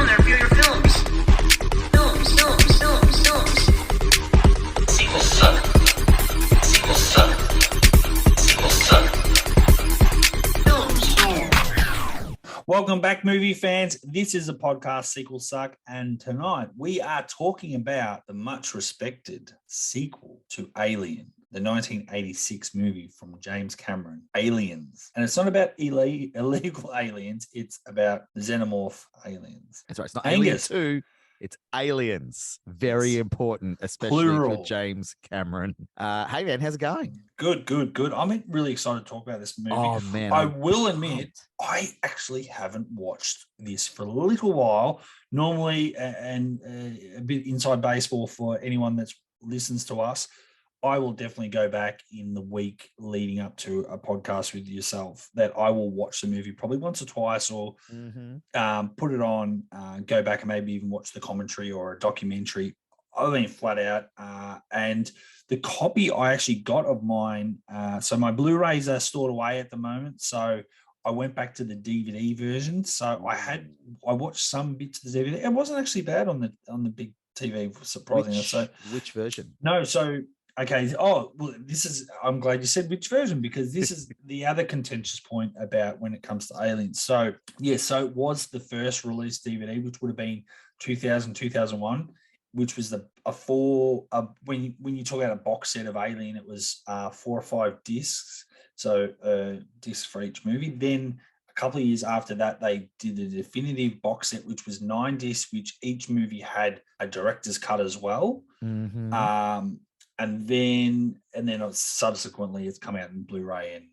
on there, view your films. Films. Sequels suck. Sequels suck. Sequels suck. Welcome back, movie fans. This is a podcast, Sequel Suck, and tonight we are talking about the much respected sequel to Alien, the 1986 movie from James Cameron, Aliens. And it's not about illegal aliens, it's about xenomorph aliens. That's right. It's not Angus. Alien 2, it's Aliens. Very important, especially Plural. for James Cameron. Hey, man, how's it going? Good. I'm really excited to talk about this movie. Oh, man. I I'm will admit, pumped. I actually haven't watched this for a little while. Normally, and a bit inside baseball for anyone that listens to us, I will definitely go back in the week leading up to a podcast with yourself that I will watch the movie probably once or twice or put it on, go back and maybe even watch the commentary or a documentary. I mean, flat out. And the copy I actually got of mine, so my Blu-rays are stored away at the moment. So I went back to the DVD version. So I watched some bits of the DVD. It wasn't actually bad on the big TV, surprisingly. Which version? No, so okay. Oh, well, I'm glad you said which version, because this is the other contentious point about when it comes to Aliens. So yeah, so it was the first release DVD, which would have been 2000, 2001, which was when you talk about a box set of Alien, it was 4 or 5 discs. So discs for each movie. Then a couple of years after that, they did the definitive box set, which was 9 discs, which each movie had a director's cut as well. And then subsequently it's come out in Blu-ray and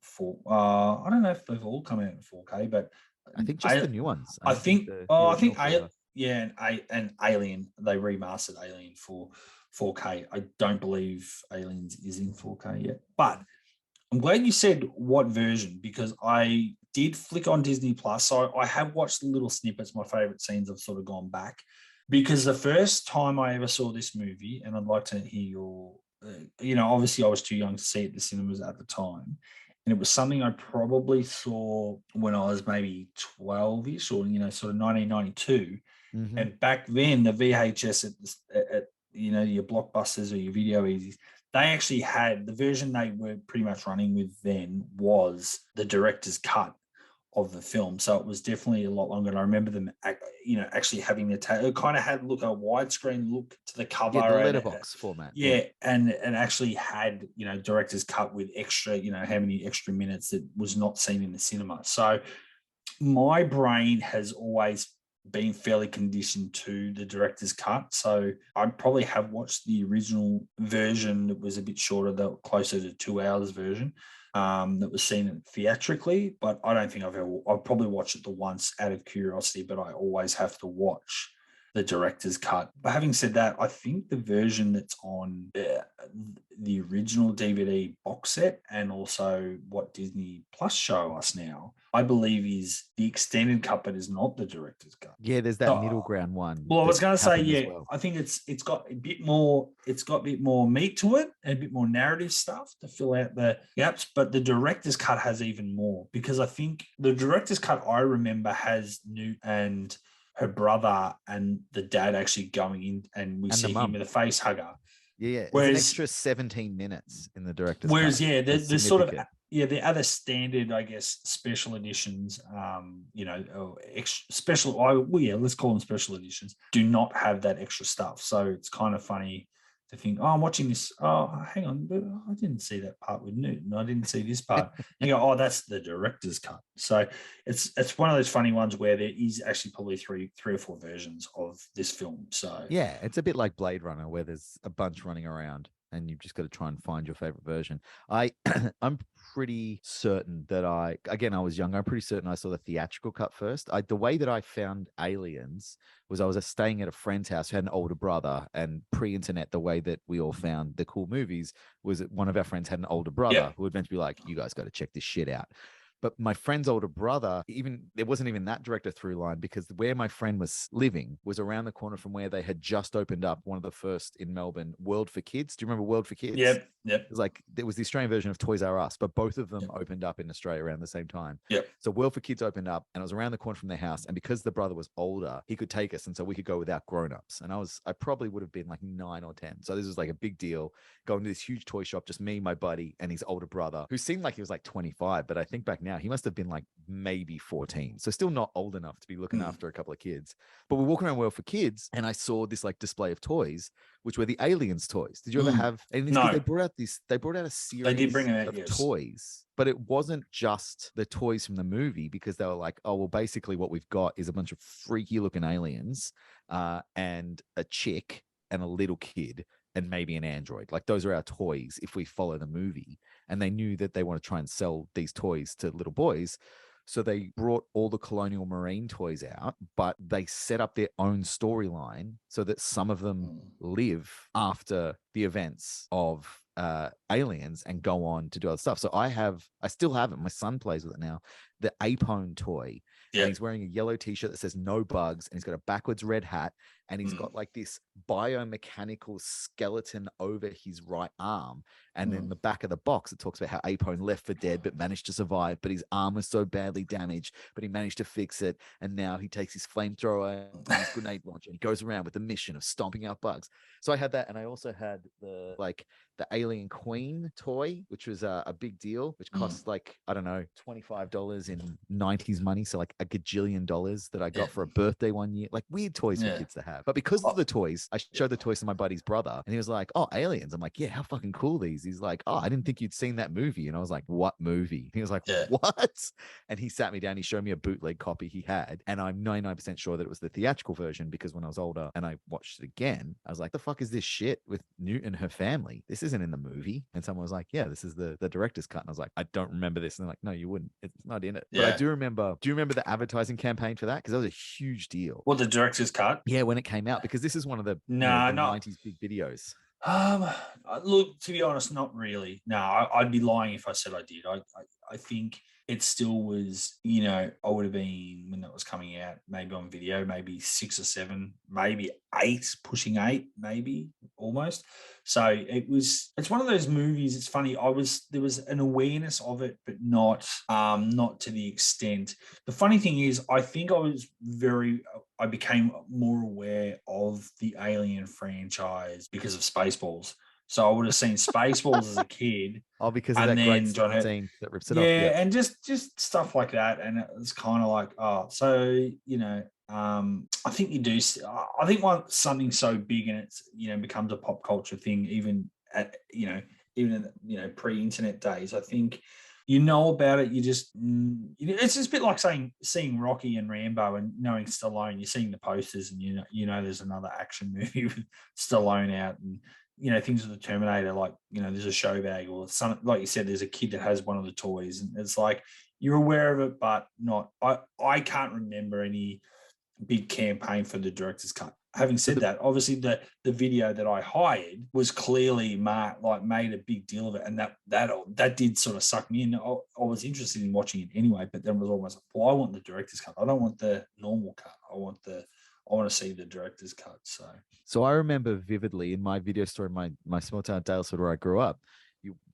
4. I don't know if they've all come out in 4K, but I think just the new ones. I think original and Alien, they remastered Alien for 4K. I don't believe Aliens is in 4K yet, but I'm glad you said what version, because I did flick on Disney Plus. So I have watched little snippets. My favorite scenes, I've sort of gone back, because the first time I ever saw this movie, and I'd like to hear your, obviously I was too young to see it at the cinemas at the time. And it was something I probably saw when I was maybe 12-ish or, sort of 1992. And back then, the VHS at your Blockbusters or your Video Easies, they actually had the version they were pretty much running with then was the director's cut of the film. So it was definitely a lot longer. And I remember them, actually having it kind of had a widescreen look to the cover. Yeah, the letterbox format. Yeah, and actually had, director's cut with extra, how many extra minutes that was not seen in the cinema. So my brain has always been fairly conditioned to the director's cut. So I probably have watched the original version that was a bit shorter, closer to 2 hours version, that was seen theatrically, but I don't think I've probably watched it the once out of curiosity, but I always have to watch the director's cut. But having said that, I think the version that's on the original DVD box set and also what Disney Plus show us now, I believe is the extended cut, but is not the director's cut. Yeah, there's that middle ground one. Well, I was going to say, yeah, well. I think it's got a bit more meat to it and a bit more narrative stuff to fill out the gaps. But the director's cut has even more, because I think the director's cut I remember has Newt and her brother and the dad actually going in, and we see him with a face hugger. Yeah. Whereas, it's an extra 17 minutes in the director's whereas, cut. yeah, there's sort of, the other standard, I guess, special editions, let's call them special editions, do not have that extra stuff. So it's kind of funny to think, I'm watching this. Oh, hang on, but I didn't see that part with Newton. I didn't see this part. And you go, that's the director's cut. So it's one of those funny ones where there is actually probably three or four versions of this film. So yeah, it's a bit like Blade Runner, where there's a bunch running around and you've just got to try and find your favorite version. I'm pretty certain that I was young. I'm pretty certain I saw the theatrical cut first. The way that I found Aliens was I was staying at a friend's house who had an older brother, and pre-internet, the way that we all found the cool movies was that one of our friends had an older brother who would meant to be like, you guys got to check this shit out. But my friend's older brother, even there wasn't even that director through line, because where my friend was living was around the corner from where they had just opened up one of the first in Melbourne, World for Kids. Do you remember World for Kids? Yep. It was like, there was the Australian version of Toys R Us, but both of them opened up in Australia around the same time. Yep. So World for Kids opened up, and I was around the corner from their house. And because the brother was older, he could take us, and so we could go without grown-ups. And I probably would have been like 9 or 10. So this was like a big deal, going to this huge toy shop, just me, my buddy, and his older brother, who seemed like he was like 25, but I think back now he must have been like maybe 14. So still not old enough to be looking after a couple of kids. But we're walking around World for Kids, and I saw this like display of toys, which were the Aliens toys. Did you ever have any of these? No. They brought out a series They did bring them out, of yes. toys, but it wasn't just the toys from the movie, because they were like, oh, well, basically what we've got is a bunch of freaky looking aliens and a chick and a little kid and maybe an android. Like, those are our toys if we follow the movie. And they knew that they want to try and sell these toys to little boys. So they brought all the Colonial Marine toys out, but they set up their own storyline so that some of them live after the events of Aliens and go on to do other stuff. So I still have it. My son plays with it now. The Apone toy. Yeah. And he's wearing a yellow t-shirt that says no bugs, and he's got a backwards red hat, and he's got like this biomechanical skeleton over his right arm. And then the back of the box, it talks about how Apone left for dead but managed to survive, but his arm was so badly damaged, but he managed to fix it. And now he takes his flamethrower and his grenade launcher, and he goes around with the mission of stomping out bugs. So I had that, and I also had the Alien Queen toy, which was a big deal, which cost like, I don't know, $25 in 90s money. So like a gajillion dollars that I got for a birthday one year. Like, weird toys for kids to have. But because of the toys, I showed the toys to my buddy's brother, and he was like, oh, aliens. I'm like, yeah, how fucking cool are these? He's like, oh, I didn't think you'd seen that movie. And I was like, what movie? He was like, what? And he sat me down, he showed me a bootleg copy he had, and I'm 99% sure that it was the theatrical version, because when I was older and I watched it again, I was like, the fuck is this shit with Newt and her family? This isn't in the movie. And someone was like, yeah, this is the director's cut. And I was like, I don't remember this. And they're like, no, you wouldn't. It's not in it. But I do remember the advertising campaign for that? Because that was a huge deal. What, the director's cut? Yeah, when it came out, because this is one of the, the 90s big videos. Look, to be honest, not really. No, I'd be lying if I said I did. I think it still was, I would have been, when that was coming out, maybe on video, maybe 6 or 7, maybe 8, pushing 8, maybe almost. So it's one of those movies. It's funny. There was an awareness of it, but not to the extent. The funny thing is, I think I became more aware of the Alien franchise because of Spaceballs. So I would have seen Spaceballs as a kid. Oh, because of that great scene that rips it off. Yeah, and just stuff like that. And it's kind of like, so, I think you do. I think once something so big and it's, becomes a pop culture thing, even at, even in, pre-internet days, I think about it. You just, it's just a bit like seeing Rocky and Rambo and knowing Stallone. You're seeing the posters and there's another action movie with Stallone out, and things with the Terminator, like, there's a show bag, or some, like you said, there's a kid that has one of the toys, and it's like you're aware of it, but not. I can't remember any big campaign for the director's cut. Having said that, obviously the video that I hired was clearly made a big deal of it, and that did sort of suck me in. I was interested in watching it anyway, but then it was almost like, well, I want the director's cut. I don't want the normal cut. I want to see the director's cut. So I remember vividly in my video store in my small town Daylesford, where I grew up,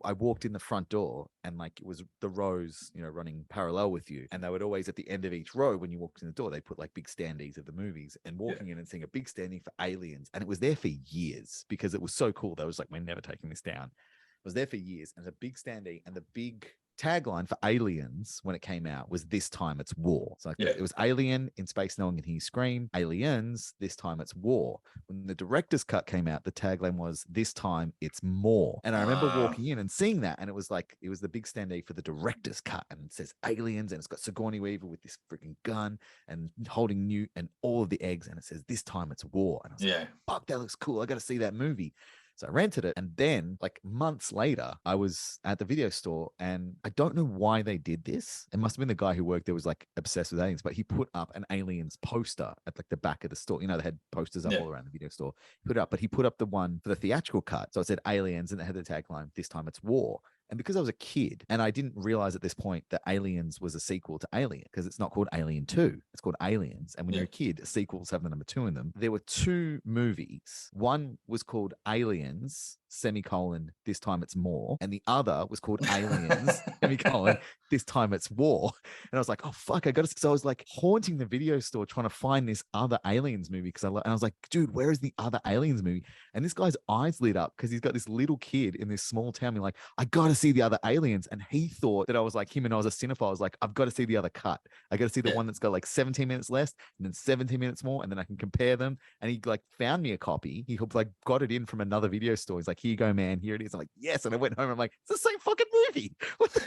I walked in the front door, and like, it was the rows, running parallel with you. And they would always, at the end of each row, when you walked in the door, they put like big standees of the movies, and walking in and seeing a big standee for Aliens. And it was there for years because it was so cool. They was like, we're never taking this down. It was there for years. And the big standee and the big tagline for Aliens when it came out was, this time it's war. So it was alien in space, no one can hear you scream. Aliens, this time it's war. When the director's cut came out, the tagline was, this time it's more. And I remember walking in and seeing that, and it was the big standee for the director's cut, and it says Aliens, and it's got Sigourney Weaver with this freaking gun and holding Newt and all of the eggs, and it says, this time it's war. And I was like, fuck, that looks cool, I gotta see that movie. So I rented it, and then like months later, I was at the video store, and I don't know why they did this. It must have been the guy who worked there was like obsessed with aliens, but he put up an Aliens poster at like the back of the store. They had posters up all around the video store. He put it up, but he put up the one for the theatrical cut. So it said Aliens, and it had the tagline, this time it's war. And because I was a kid and I didn't realize at this point that Aliens was a sequel to Alien, because it's not called Alien 2, it's called Aliens. And when you're a kid, sequels have the number 2 in them. There were 2 movies. One was called Aliens, semicolon, this time it's more. And the other was called Aliens, semicolon, this time it's war. And I was like, oh, fuck, I got to. So I was like haunting the video store trying to find this other Aliens movie because I was like, dude, where is the other Aliens movie? And this guy's eyes lit up because he's got this little kid in this small town. Being like, I got to see the other Aliens. And he thought that I was like him and I was a cinephile. I was like, I've got to see the other cut. I got to see the one that's got like 17 minutes less and then 17 minutes more. And then I can compare them. And he like found me a copy. He like got it in from another video store. He's like, here you go, man. Here it is. I'm like, yes. And I went home. I'm like, it's the same fucking movie.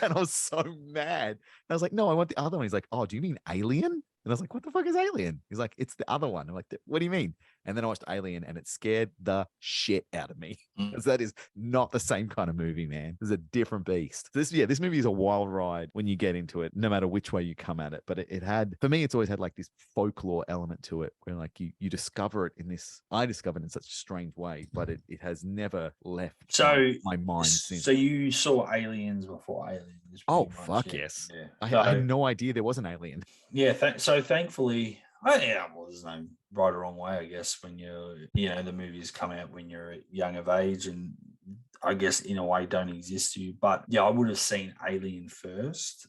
And I was so mad. And I was like, no, I want the other one. He's like, oh, do you mean Alien? And I was like, what the fuck is Alien? He's like, it's the other one. I'm like, what do you mean? And then I watched Alien and it scared the shit out of me. Because that is not the same kind of movie, man. It's a different beast. This movie is a wild ride when you get into it, no matter which way you come at it. But it had, for me, it's always had like this folklore element to it where like you discover it in this, I discovered in such a strange way, but it has never left my mind since. So you saw Aliens before Aliens? Oh, fuck yes. Yeah. I had no idea there was an alien. Yeah. So thankfully, there's no right or wrong way, I guess, when the movies come out when you're young of age and I guess in a way don't exist to you. But yeah, I would have seen Alien first.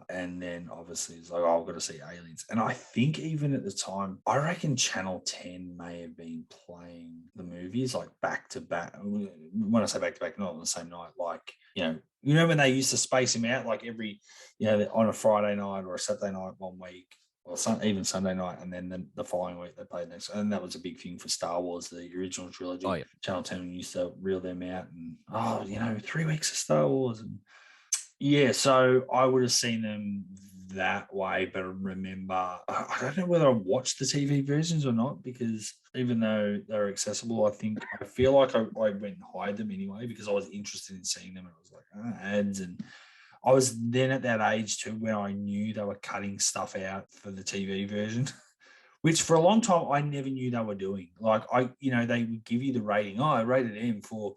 And then obviously it's like, oh, I've got to see Aliens. And I think even at the time, I reckon Channel 10 may have been playing the movies like back to back. When I say back to back, not on the same night, like, you know when they used to space them out like every, on a Friday night or a Saturday night one week, or even Sunday night, and then the following week they played next. And that was a big thing for Star Wars, the original trilogy. Oh, yeah. Channel 10 used to reel them out and, 3 weeks of Star Wars. And yeah, so I would have seen them that way, but I remember, I don't know whether I watched the TV versions or not, because even though they're accessible, I feel like I went and hired them anyway, because I was interested in seeing them. And I was like, ads. And I was then at that age too, when I knew they were cutting stuff out for the TV version, which for a long time I never knew they were doing. Like they would give you the rating. Oh, I rated M for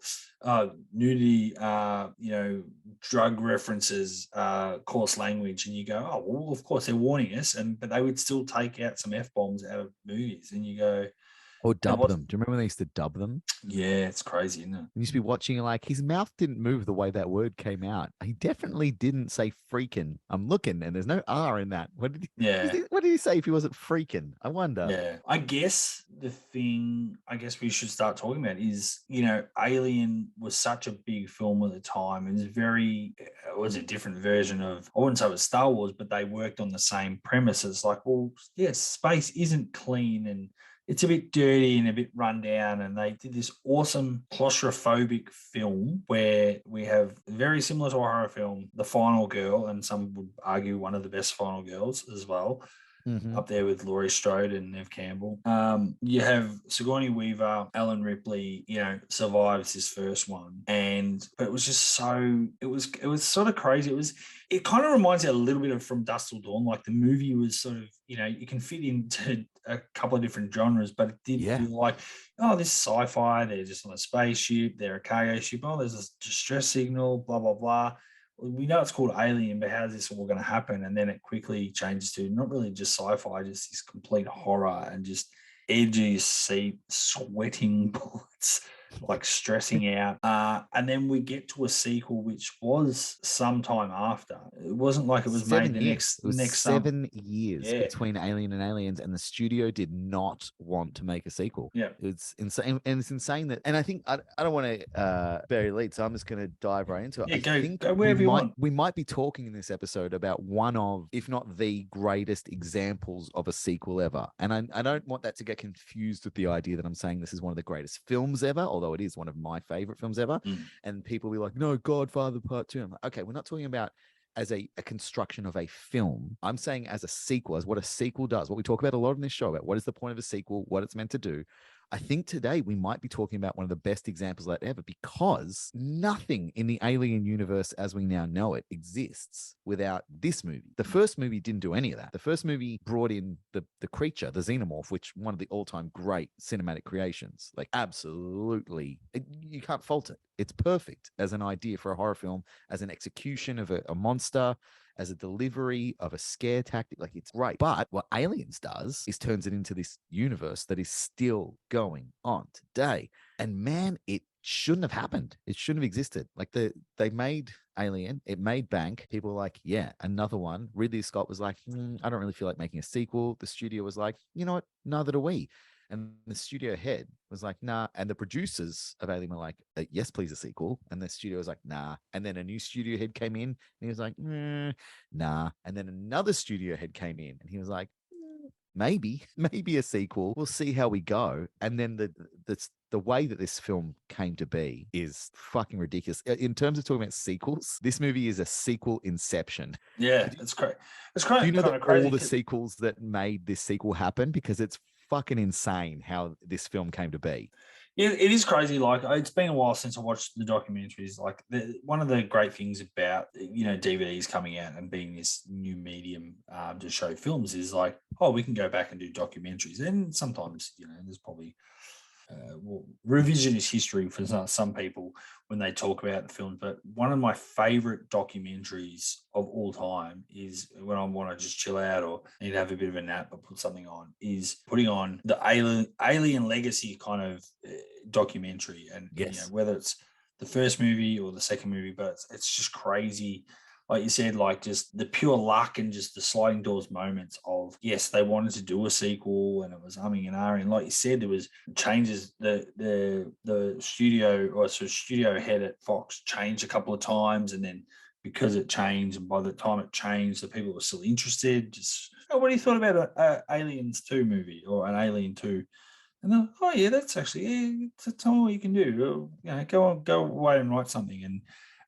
nudity, drug references, coarse language, and you go, oh, well, of course they're warning us, but they would still take out some F-bombs out of movies, and you go. Or dub them. Do you remember when they used to dub them? Yeah, it's crazy, isn't it? You used to be watching like his mouth didn't move the way that word came out. He definitely didn't say freaking. I'm looking and there's no R in that. What did he say if he wasn't freaking? I wonder. Yeah. I guess the thing we should start talking about is, Alien was such a big film at the time. It was a different version of, I wouldn't say it was Star Wars, but they worked on the same premises. Like, well, yes, space isn't clean and it's a bit dirty and a bit run down, and they did this awesome claustrophobic film where we have very similar to a horror film, The Final Girl, and some would argue one of the best final girls as well. Mm-hmm. Up there with Laurie Strode and Neve Campbell. You have Sigourney Weaver, Alan Ripley, survives his first one. But it was just it was sort of crazy. It kind of reminds you a little bit of From Dusk Till Dawn. Like the movie was sort of, you can fit into a couple of different genres, but it did feel like, oh, this is sci-fi. They're just on a spaceship. They're a cargo ship. Oh, there's a distress signal, blah, blah, blah. We know it's called Alien, but how is this all going to happen? And then it quickly changes to not really just sci-fi, just this complete horror and just edgy seat, sweating bullets, like stressing out. And then we get to a sequel, which was sometime after. It wasn't like it was made the next 7 years between Alien and Aliens, and the studio did not want to make a sequel. Yeah, it's insane, and it's insane that. And I think I don't want to bury lead, so I'm just going to dive right into it. Yeah, I think go wherever you want. We might be talking in this episode about one of, if not the greatest examples of a sequel ever. And I don't want that to get confused with the idea that I'm saying this is one of the greatest films ever, although it is one of my favorite films ever. And people will be like, no, Godfather Part 2. I'm like, okay, we're not talking about as a construction of a film. I'm saying as a sequel, as what a sequel does, what we talk about a lot in this show, about what is the point of a sequel, what it's meant to do. I think today we might be talking about one of the best examples of that ever, because nothing in the Alien universe as we now know it exists without this movie. The first movie didn't do any of that. The first movie brought in the creature, the xenomorph, which one of the all-time great cinematic creations. Like, absolutely, you can't fault it. It's perfect as an idea for a horror film, as an execution of a monster, as a delivery of a scare tactic. Like, it's great. But what Aliens does is turns it into this universe that is still going on today. And man, it shouldn't have happened. It shouldn't have existed. Like, they made Alien, it made bank. People were like, yeah, another one. Ridley Scott was like, I don't really feel like making a sequel. The studio was like, you know what? Neither do we. And the studio head was like, nah. And the producers of Alien were like, yes, please, a sequel. And the studio was like, nah. And then a new studio head came in and he was like, nah. And then another studio head came in and he was like, maybe a sequel. We'll see how we go. And then the way that this film came to be is fucking ridiculous. In terms of talking about sequels, this movie is a sequel inception. Yeah, it's great. It's crazy. Do you know kind that of crazy all the sequels that made this sequel happen? Because it's fucking insane how this film came to be. It is crazy. Like, it's been a while since I watched the documentaries. Like, one of the great things about, DVDs coming out and being this new medium to show films is like, oh, we can go back and do documentaries. And sometimes, there's probably revisionist history for some people when they talk about the films. But one of my favorite documentaries of all time is when I want to just chill out or need to have a bit of a nap or put something on, is putting on the Alien Legacy kind of documentary. And yes, whether it's the first movie or the second movie, but it's just crazy. Like you said, like just the pure luck and just the sliding doors moments of, yes, they wanted to do a sequel and it was umming and ahhing. And like you said, there was changes. The studio or studio head at Fox changed a couple of times, and then because it changed, and by the time it changed, the people were still interested. Just, what do you thought about a Aliens 2 movie or an Alien 2? And then, oh yeah, that's actually that's all you can do. Go away and write something.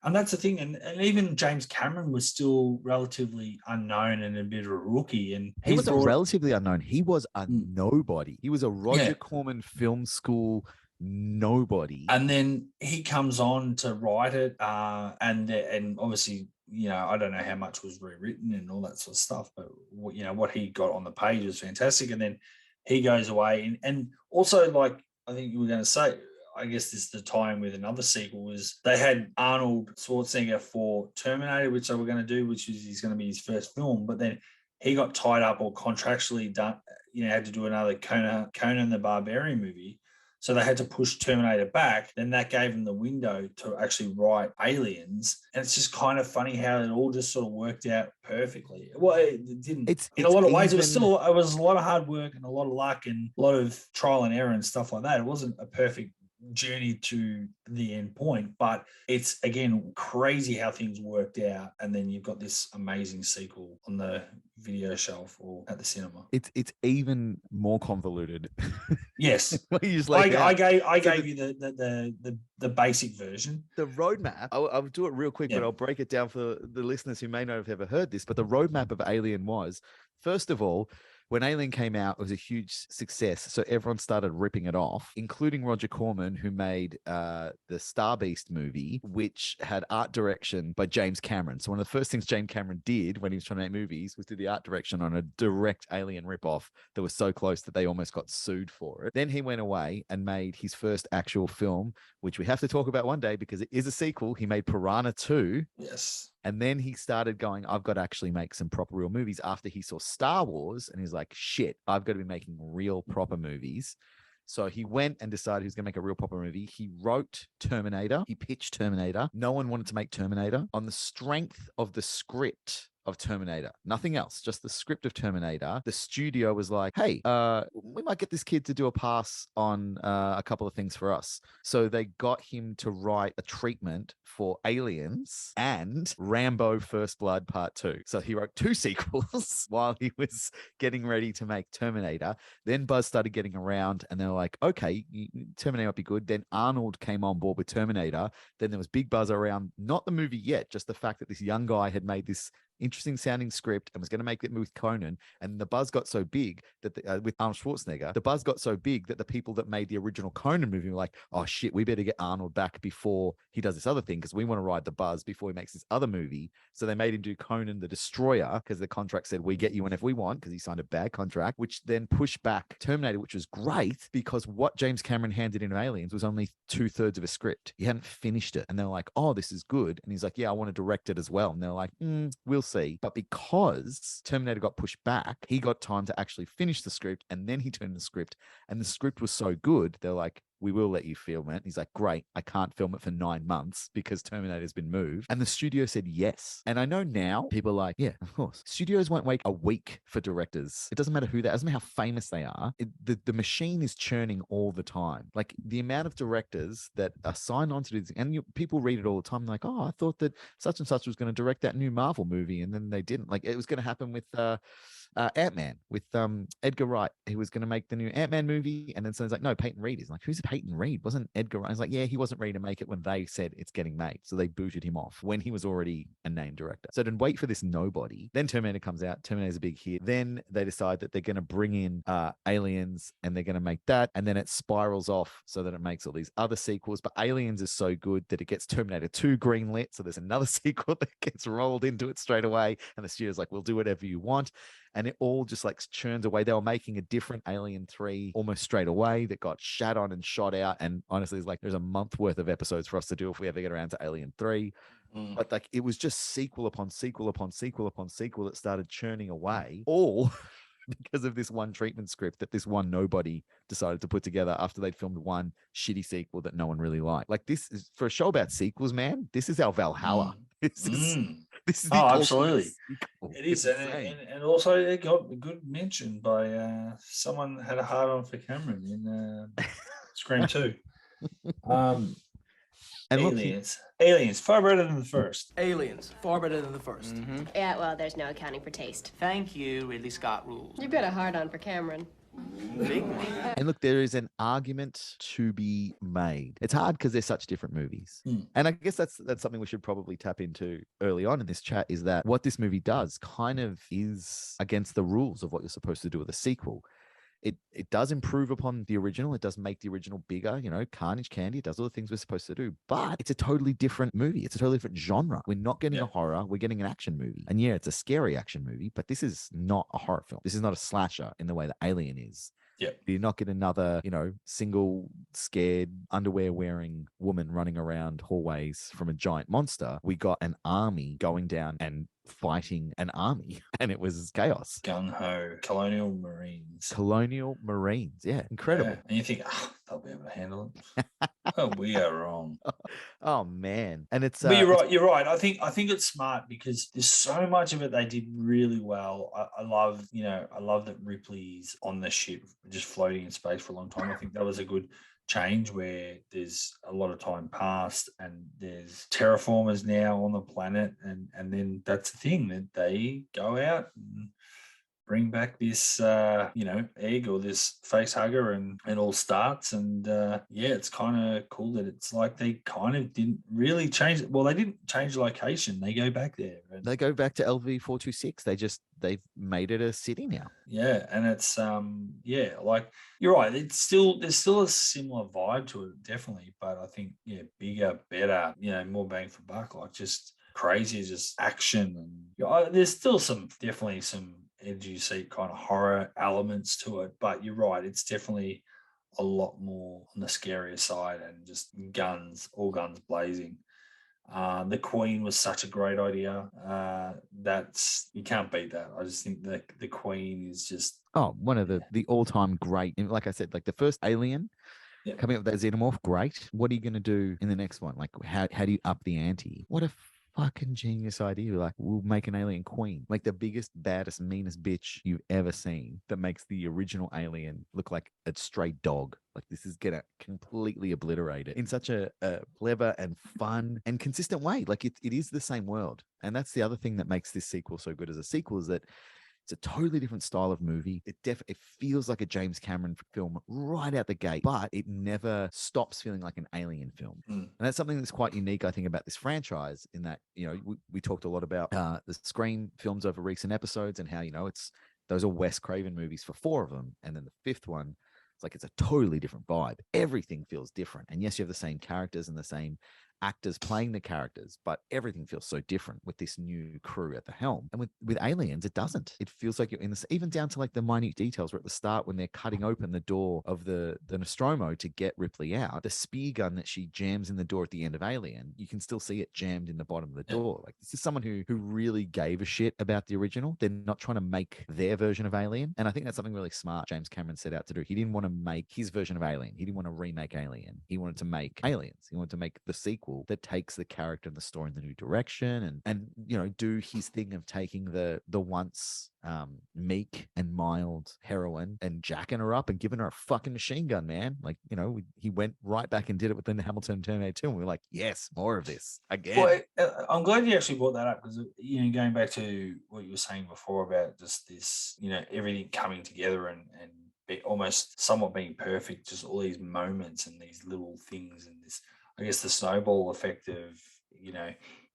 And that's the thing. And even James Cameron was still relatively unknown and a bit of a rookie. And he was relatively unknown. He was a nobody. He was a Roger Corman film school nobody. And then he comes on to write it. And obviously, I don't know how much was rewritten and all that sort of stuff, but what he got on the page was fantastic. And then he goes away. And also, like, I think you were going to say, I guess this is the time with another sequel, was they had Arnold Schwarzenegger for Terminator, which they were going to do, which is going to be his first film. But then he got tied up or contractually done, had to do another Conan the Barbarian movie. So they had to push Terminator back. Then that gave them the window to actually write Aliens. And it's just kind of funny how it all just sort of worked out perfectly. Well, it didn't. In a lot of ways, it was a lot of hard work and a lot of luck and a lot of trial and error and stuff like that. It wasn't a perfect journey to the end point, but it's, again, crazy how things worked out. And then you've got this amazing sequel on the video shelf or at the cinema. It's even more convoluted. Yes. I gave you the basic version. The roadmap, I'll do it real quick, but I'll break it down for the listeners who may not have ever heard this. But the roadmap of Alien was, first of all, when Alien came out, it was a huge success. So everyone started ripping it off, including Roger Corman, who made the Star Beast movie, which had art direction by James Cameron. So one of the first things James Cameron did when he was trying to make movies was do the art direction on a direct Alien ripoff that was so close that they almost got sued for it. Then he went away and made his first actual film, which we have to talk about one day because it is a sequel. He made Piranha 2. Yes. And then he started going, I've got to actually make some proper real movies after he saw Star Wars. And he's like, shit, I've got to be making real proper movies. So he went and decided he was going to make a real proper movie. He wrote Terminator. He pitched Terminator. No one wanted to make Terminator. On the strength of the script of Terminator, nothing else, just the script of Terminator, the studio was like, hey, we might get this kid to do a pass on a couple of things for us. So they got him to write a treatment for Aliens and Rambo First Blood Part 2. So he wrote 2 sequels while he was getting ready to make Terminator. Then buzz started getting around and they were like, okay, Terminator might be good. Then Arnold came on board with Terminator. Then there was big buzz around, not the movie yet, just the fact that this young guy had made this interesting sounding script and was going to make it with Conan. And the buzz got so big that with Arnold Schwarzenegger, the buzz got so big that the people that made the original Conan movie were like, oh shit, we better get Arnold back before he does this other thing because we want to ride the buzz before he makes this other movie. So they made him do Conan the Destroyer because the contract said we get you whenever we want because he signed a bad contract, which then pushed back Terminator, which was great because what James Cameron handed in Aliens was only 2/3 of a script. He hadn't finished it. And they're like, oh, this is good. And he's like, yeah, I want to direct it as well. And they're like, we'll see. But because Terminator got pushed back, he got time to actually finish the script. And then he turned the script. And the script was so good, they're like, we will let you film it. He's like, great, I can't film it for 9 months because Terminator's been moved. And the studio said yes. And I know now people are like, yeah, of course. Studios won't wait a week for directors. It doesn't matter who they are. It doesn't matter how famous they are. The machine is churning all the time. Like the amount of directors that are signed on to do this, and people read it all the time, like, oh, I thought that such and such was going to direct that new Marvel movie. And then they didn't. Like it was going to happen with Ant-Man with Edgar Wright. He was going to make the new Ant-Man movie, and then someone's like, no, Peyton Reed. Is like, who's Peyton Reed? Wasn't Edgar Wright? I was like, yeah, he wasn't ready to make it when they said it's getting made. So they booted him off when he was already a named director. So then wait for this nobody. Then Terminator comes out. Terminator's a big hit. Then they decide that they're going to bring in Aliens, and they're going to make that, and then it spirals off so that it makes all these other sequels. But Aliens is so good that it gets Terminator 2 greenlit. So there's another sequel that gets rolled into it straight away, and the studio's like, we'll do whatever you want. And it all just like churns away. They were making a different Alien 3 almost straight away that got shat on and shot out. And honestly, it's like there's a month worth of episodes for us to do if we ever get around to Alien 3. But like it was just sequel upon sequel upon sequel upon sequel that started churning away, all because of this one treatment script that this one nobody decided to put together after they'd filmed one shitty sequel that no one really liked. Like this is for a show about sequels, man. This is our Valhalla. This is the absolutely sequel. it is, and also it got a good mention by someone that had a hard on for Cameron in Scream 2. And Aliens, far better than the first. Aliens, far better than the 1st. Yeah, well, there's no accounting for taste. Thank you, Ridley Scott rules. You've got a hard on for Cameron. Big one. And look, there is an argument to be made. It's hard because they're such different movies. And I guess that's something we should probably tap into early on in this chat, is that what this movie does kind of is against the rules of what you're supposed to do with a sequel. It does improve upon the original. It does make the original bigger, carnage candy. It does all the things we're supposed to do, but it's a totally different movie. It's a totally different genre. We're not getting a horror. We're getting an action movie. And yeah, it's a scary action movie, but this is not a horror film. This is not a slasher in the way that Alien is. Yeah. You're not getting another, single scared underwear wearing woman running around hallways from a giant monster. We got an army going down and fighting an army, and it was chaos. Gung-ho, Colonial Marines. Yeah, incredible. Yeah. And you think, they'll be able to handle it. Oh, we are wrong. Oh man. And it's but you're right. I think it's smart because there's so much of it they did really well. I love that Ripley's on the ship just floating in space for a long time. I think that was a good change where there's a lot of time passed and there's terraformers now on the planet, and then that's the thing that they go out and bring back this egg or this face hugger, and it all starts. And it's kind of cool that it's like they kind of didn't really change it. Well, they didn't change the location. They go back there. They go back to LV-426. They've made it a city now. Yeah, and it's like you're right. There's still a similar vibe to it, definitely. But I think bigger, better, more bang for buck. Like just crazy, just action, and there's still definitely some edgy seat kind of horror elements to it. But you're right. It's definitely a lot more on the scarier side, and just all guns blazing. The Queen was such a great idea. You can't beat that. I just think that the Queen is just one of the all-time great. Like I said, like the first Alien coming up with that xenomorph, great. What are you going to do in the next one? Like how do you up the ante? What a fucking genius idea. Like, we'll make an alien queen, like the biggest, baddest, meanest bitch you've ever seen, that makes the original Alien look like a stray dog. Like, this is gonna completely obliterate it in such a clever and fun and consistent way. Like, it is the same world. And that's the other thing that makes this sequel so good as a sequel, is that It's a totally different style of movie. It feels like a James Cameron film right out the gate, but it never stops feeling like an Alien film. Mm. And that's something that's quite unique, I think, about this franchise. In that, we talked a lot about the Screen films over recent episodes and how those are Wes Craven movies for 4 of them, and then the 5th one, it's a totally different vibe. Everything feels different, and yes, you have the same characters and the same actors playing the characters, but everything feels so different with this new crew at the helm. And with Aliens, it doesn't. It feels like you're in this, even down to like the minute details. Where at the start, when they're cutting open the door of the Nostromo to get Ripley out, the spear gun that she jams in the door at the end of Alien, you can still see it jammed in the bottom of the door. Like, this is someone who really gave a shit about the original. They're not trying to make their version of Alien, and I think that's something really smart James Cameron set out to do. He didn't want to make his version of Alien. He didn't want to remake Alien. He wanted to make Aliens. He wanted to make the sequel that takes the character and the story in the new direction, and do his thing of taking the once meek and mild heroine and jacking her up and giving her a fucking machine gun, man. Like, he went right back and did it within the Hamilton Terminator 2, and we were like, yes, more of this again. Well, I'm glad you actually brought that up, because going back to what you were saying before about just this, everything coming together and almost somewhat being perfect, just all these moments and these little things, and this, I guess, the snowball effect of,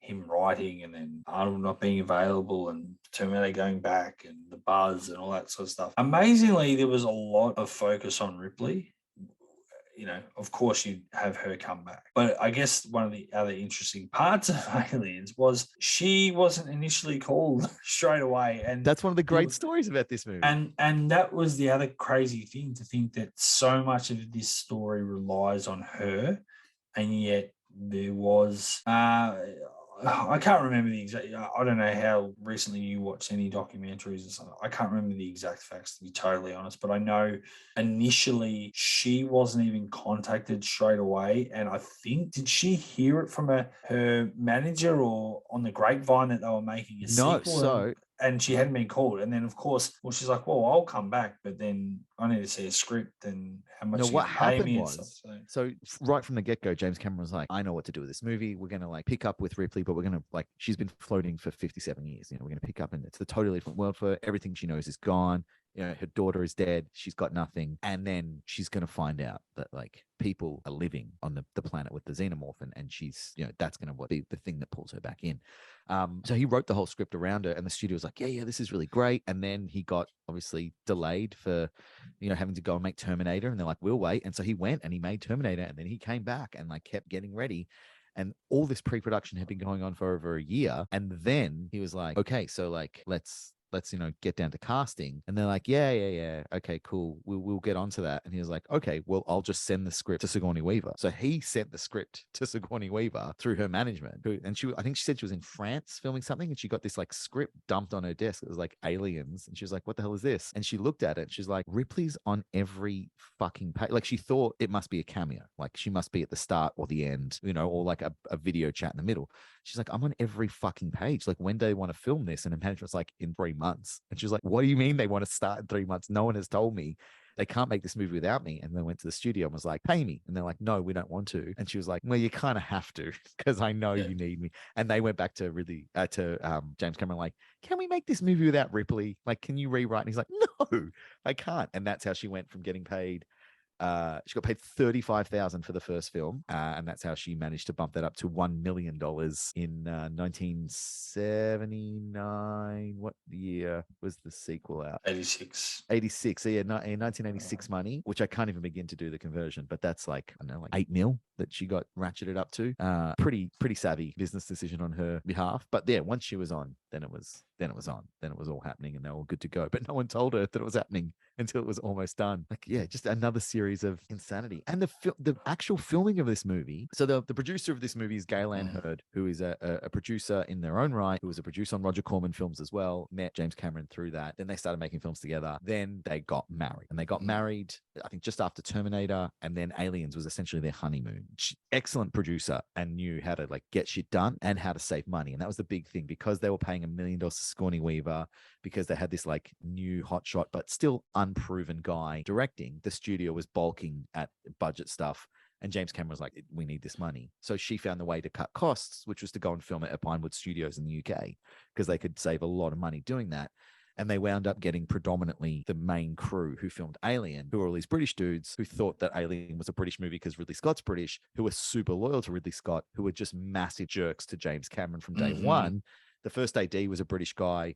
him writing and then Arnold not being available and Terminator going back and the buzz and all that sort of stuff. Amazingly, there was a lot of focus on Ripley. Of course, you'd have her come back. But I guess one of the other interesting parts of Aliens was she wasn't initially called straight away. And that's one of the great stories about this movie. And that was the other crazy thing, to think that so much of this story relies on her. And yet there was, I can't remember the exact, I don't know how recently you watched any documentaries or something. I can't remember the exact facts, to be totally honest, but I know initially she wasn't even contacted straight away. And I think, did she hear it from her manager or on the grapevine that they were making a sequel? And she hadn't been called. And then, of course, she's like, well, I'll come back, but then I need to see a script and how much what happened was, and stuff, so right from the get-go, James Cameron was like, I know what to do with this movie. We're going to pick up with Ripley, but we're going to she's been floating for 57 years. We're going to pick up, and it's a totally different world for her. Everything she knows is gone. Her daughter is dead. She's got nothing. And then she's going to find out that people are living on the planet with the xenomorph, and she's, that's going to be the thing that pulls her back in. So he wrote the whole script around her, and the studio was like, yeah, this is really great. And then he got obviously delayed for, having to go and make Terminator, and they're like, we'll wait. And so he went and he made Terminator, and then he came back and kept getting ready. And all this pre-production had been going on for over a year. And then he was like, okay, so let's get down to casting. And they're like, yeah, okay, cool, we'll get onto that. And he was like, okay, well, I'll just send the script to Sigourney Weaver. So he sent the script to Sigourney Weaver through her management, and I think she said she was in France filming something, and she got this script dumped on her desk. It was Aliens, and she was like, what the hell is this? And she looked at it, and she's like, Ripley's on every fucking page. She thought it must be a cameo, she must be at the start or the end, or a video chat in the middle. She's like, I'm on every fucking page. When do they want to film this? And the management's like, in 3 months. And she was like, what do you mean they want to start in 3 months? No one has told me. They can't make this movie without me. And they went to the studio and was like, pay me. And they're like, no, we don't want to. And she was like, well, you kind of have to, because I know you need me. And they went back to James Cameron, can we make this movie without Ripley? Can you rewrite? And he's like, no, I can't. And that's how she went from getting paid. She got paid $35,000 for the first film, and that's how she managed to bump that up to $1 million in 1979. What year was the sequel out? 86. So yeah, in 1986 money, which I can't even begin to do the conversion, but that's I don't know, $8 million that she got ratcheted up to. Pretty savvy business decision on her behalf. But yeah, once she was on, then it was on. Then it was all happening, and they were all good to go. But no one told her that it was happening until it was almost done. Just another series of insanity. And the actual filming of this movie. So the producer of this movie is Galen Hurd, who is a producer in their own right, who was a producer on Roger Corman films as well. Met James Cameron through that. Then they started making films together. Then they got married, and they got married, I think, just after Terminator, and then Aliens was essentially their honeymoon. Excellent producer, and knew how to get shit done and how to save money. And that was the big thing, because they were paying $1 million to Sigourney Weaver, because they had this new hotshot but still unproven guy directing. The studio was balking at budget stuff, and James Cameron was like, we need this money. So she found the way to cut costs, which was to go and film it at Pinewood Studios in the UK, because they could save a lot of money doing that. And they wound up getting predominantly the main crew who filmed Alien, who were all these British dudes who thought that Alien was a British movie because Ridley Scott's British, who were super loyal to Ridley Scott, who were just massive jerks to James Cameron from day one. The first AD was a British guy,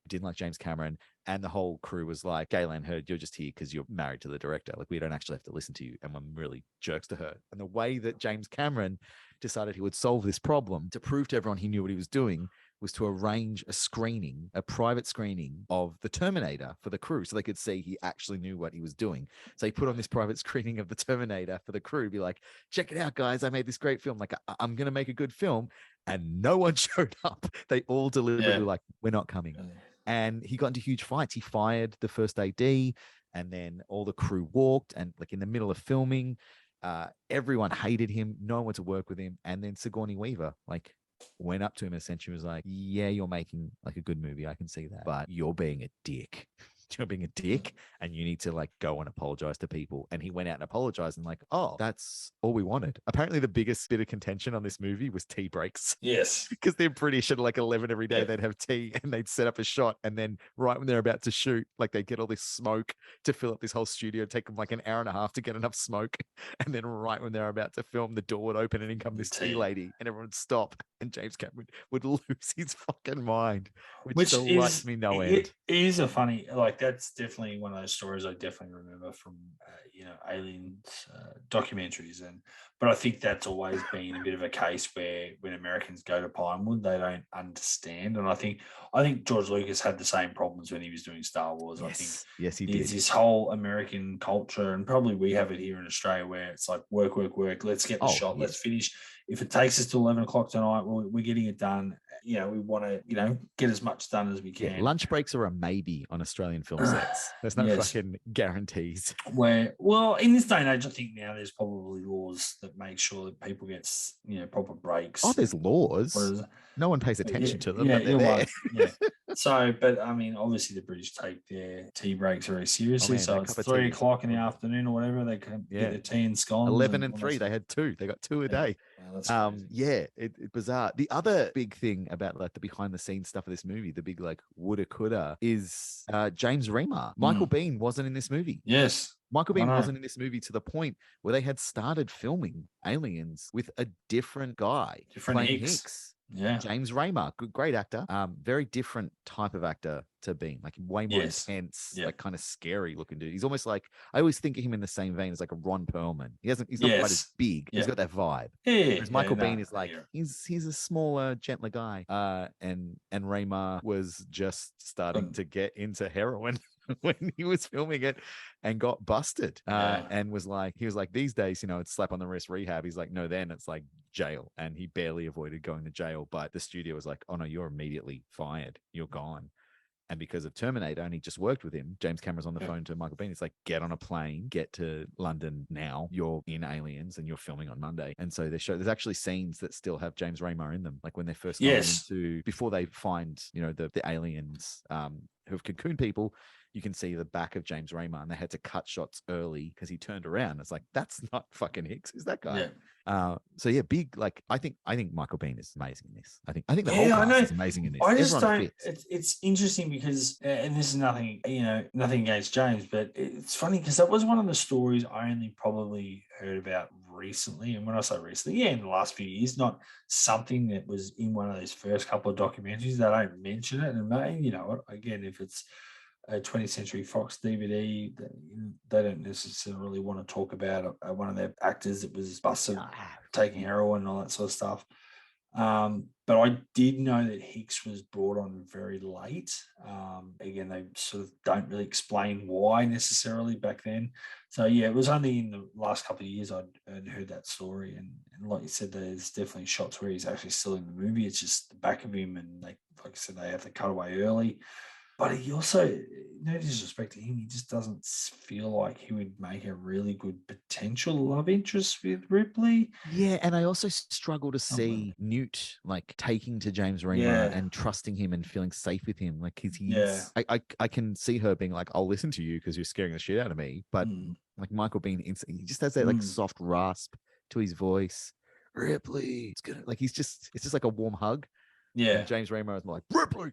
didn't like James Cameron, and the whole crew was like, Gaylan Heard, you're just here because you're married to the director. Like, we don't actually have to listen to you, and I'm really jerks to her. And the way that James Cameron decided he would solve this problem to prove to everyone he knew what he was doing was to arrange a private screening of The Terminator for the crew so they could see he actually knew what he was doing. So he put on this private screening of The Terminator for the crew, be like, check it out, guys. I made this great film. Like, I'm going to make a good film. And no one showed up. They all deliberately were like, we're not coming. And he got into huge fights. He fired the first AD, and then all the crew walked. And like in the middle of filming, everyone hated him. No one wanted to work with him. And then Sigourney Weaver, like, went up to him and essentially was like, yeah, you're making like a good movie. I can see that. But you're being a dick. You're being a dick, and you need to like go and apologize to people. And he went out and apologized, and like, oh, that's all we wanted. Apparently the biggest bit of contention on this movie was tea breaks. Yes. Because they're British at like 11 every day, they'd have tea and they'd set up a shot, and then right when they're about to shoot, like they'd get all this smoke to fill up this whole studio, take them like an hour and a half to get enough smoke, and then right when they're about to film, the door would open and in come this tea lady, and everyone would stop, and James Cameron would lose his fucking mind, which delights me no end. It is a funny, like, that's definitely one of those stories I definitely remember from Aliens documentaries, but I think that's always been a bit of a case where when Americans go to Pinewood, they don't understand. And I think George Lucas had the same problems when he was doing Star Wars. Yes, he there's did. this whole American culture, and probably we have it here in Australia, where it's like work, let's get the shot, let's finish. If it takes us to 11 o'clock tonight, we're getting it done. We want to, get as much done as we can. Lunch breaks are a maybe on Australian film sets. There's no fucking guarantees. Well, in this day and age, I think now there's probably laws that make sure that people get, proper breaks. Oh, there's laws. No one pays attention to them, but they're there. So, but I mean, obviously the British take their tea breaks very seriously. So it's 3 o'clock in the afternoon or whatever. They can get their tea and scones. 11 and 3. They had 2. They got 2 a day. Wow, it's bizarre. The other big thing about like the behind the scenes stuff of this movie, the big like woulda coulda, is James Remar. Michael Biehn wasn't in this movie. Yes. Michael Biehn wasn't in this movie to the point where they had started filming Aliens with a different guy playing Hicks. Yeah, James Remar, great actor. Very different type of actor to Biehn, like way more intense, like kind of scary looking dude. He's almost like, I always think of him in the same vein as like a Ron Perlman. He's not quite as big. He's got that vibe. Whereas Michael Biehn is like, he's a smaller, gentler guy. And Remar was just starting to get into heroin when he was filming it and got busted. And he was like, these days, it's slap on the wrist rehab. He's like, no, then it's like jail. And he barely avoided going to jail. But the studio was like, oh no, you're immediately fired. You're gone. And because of Terminator, and he just worked with him, James Cameron's on the phone to Michael Biehn. It's like, get on a plane, get to London now. You're in Aliens and you're filming on Monday. And so there's actually scenes that still have James Remar in them. Like when they first before they find, the aliens who have cocooned people, you can see the back of James Remar, and they had to cut shots early because he turned around. It's like, that's not fucking Hicks. Who's that guy? Big. Like, I think Michael Biehn is amazing in this. I think the whole cast is amazing in this. I just don't. It's interesting because, and this is nothing, nothing against James, but it's funny because that was one of the stories I only probably heard about recently. And when I say recently, in the last few years, not something that was in one of those first couple of documentaries. They don't mention it, and again, if it's a 20th Century Fox DVD, they don't necessarily want to talk about one of their actors that was busted taking heroin and all that sort of stuff. But I did know that Hicks was brought on very late. Again, they sort of don't really explain why necessarily back then. So it was only in the last couple of years I'd heard that story. And like you said, there's definitely shots where he's actually still in the movie. It's just the back of him, and like I said, they have to cut away early. But he also, no disrespect to him, he just doesn't feel like he would make a really good potential love interest with Ripley. Yeah, and I also struggle to see Newt like taking to James Remar and trusting him and feeling safe with him. Like I can see her being like, I'll listen to you because you're scaring the shit out of me. But like Michael Biehn, he just has that like soft rasp to his voice. Ripley, it's good. Like it's just like a warm hug. Yeah, and James Remar is more like Ripley.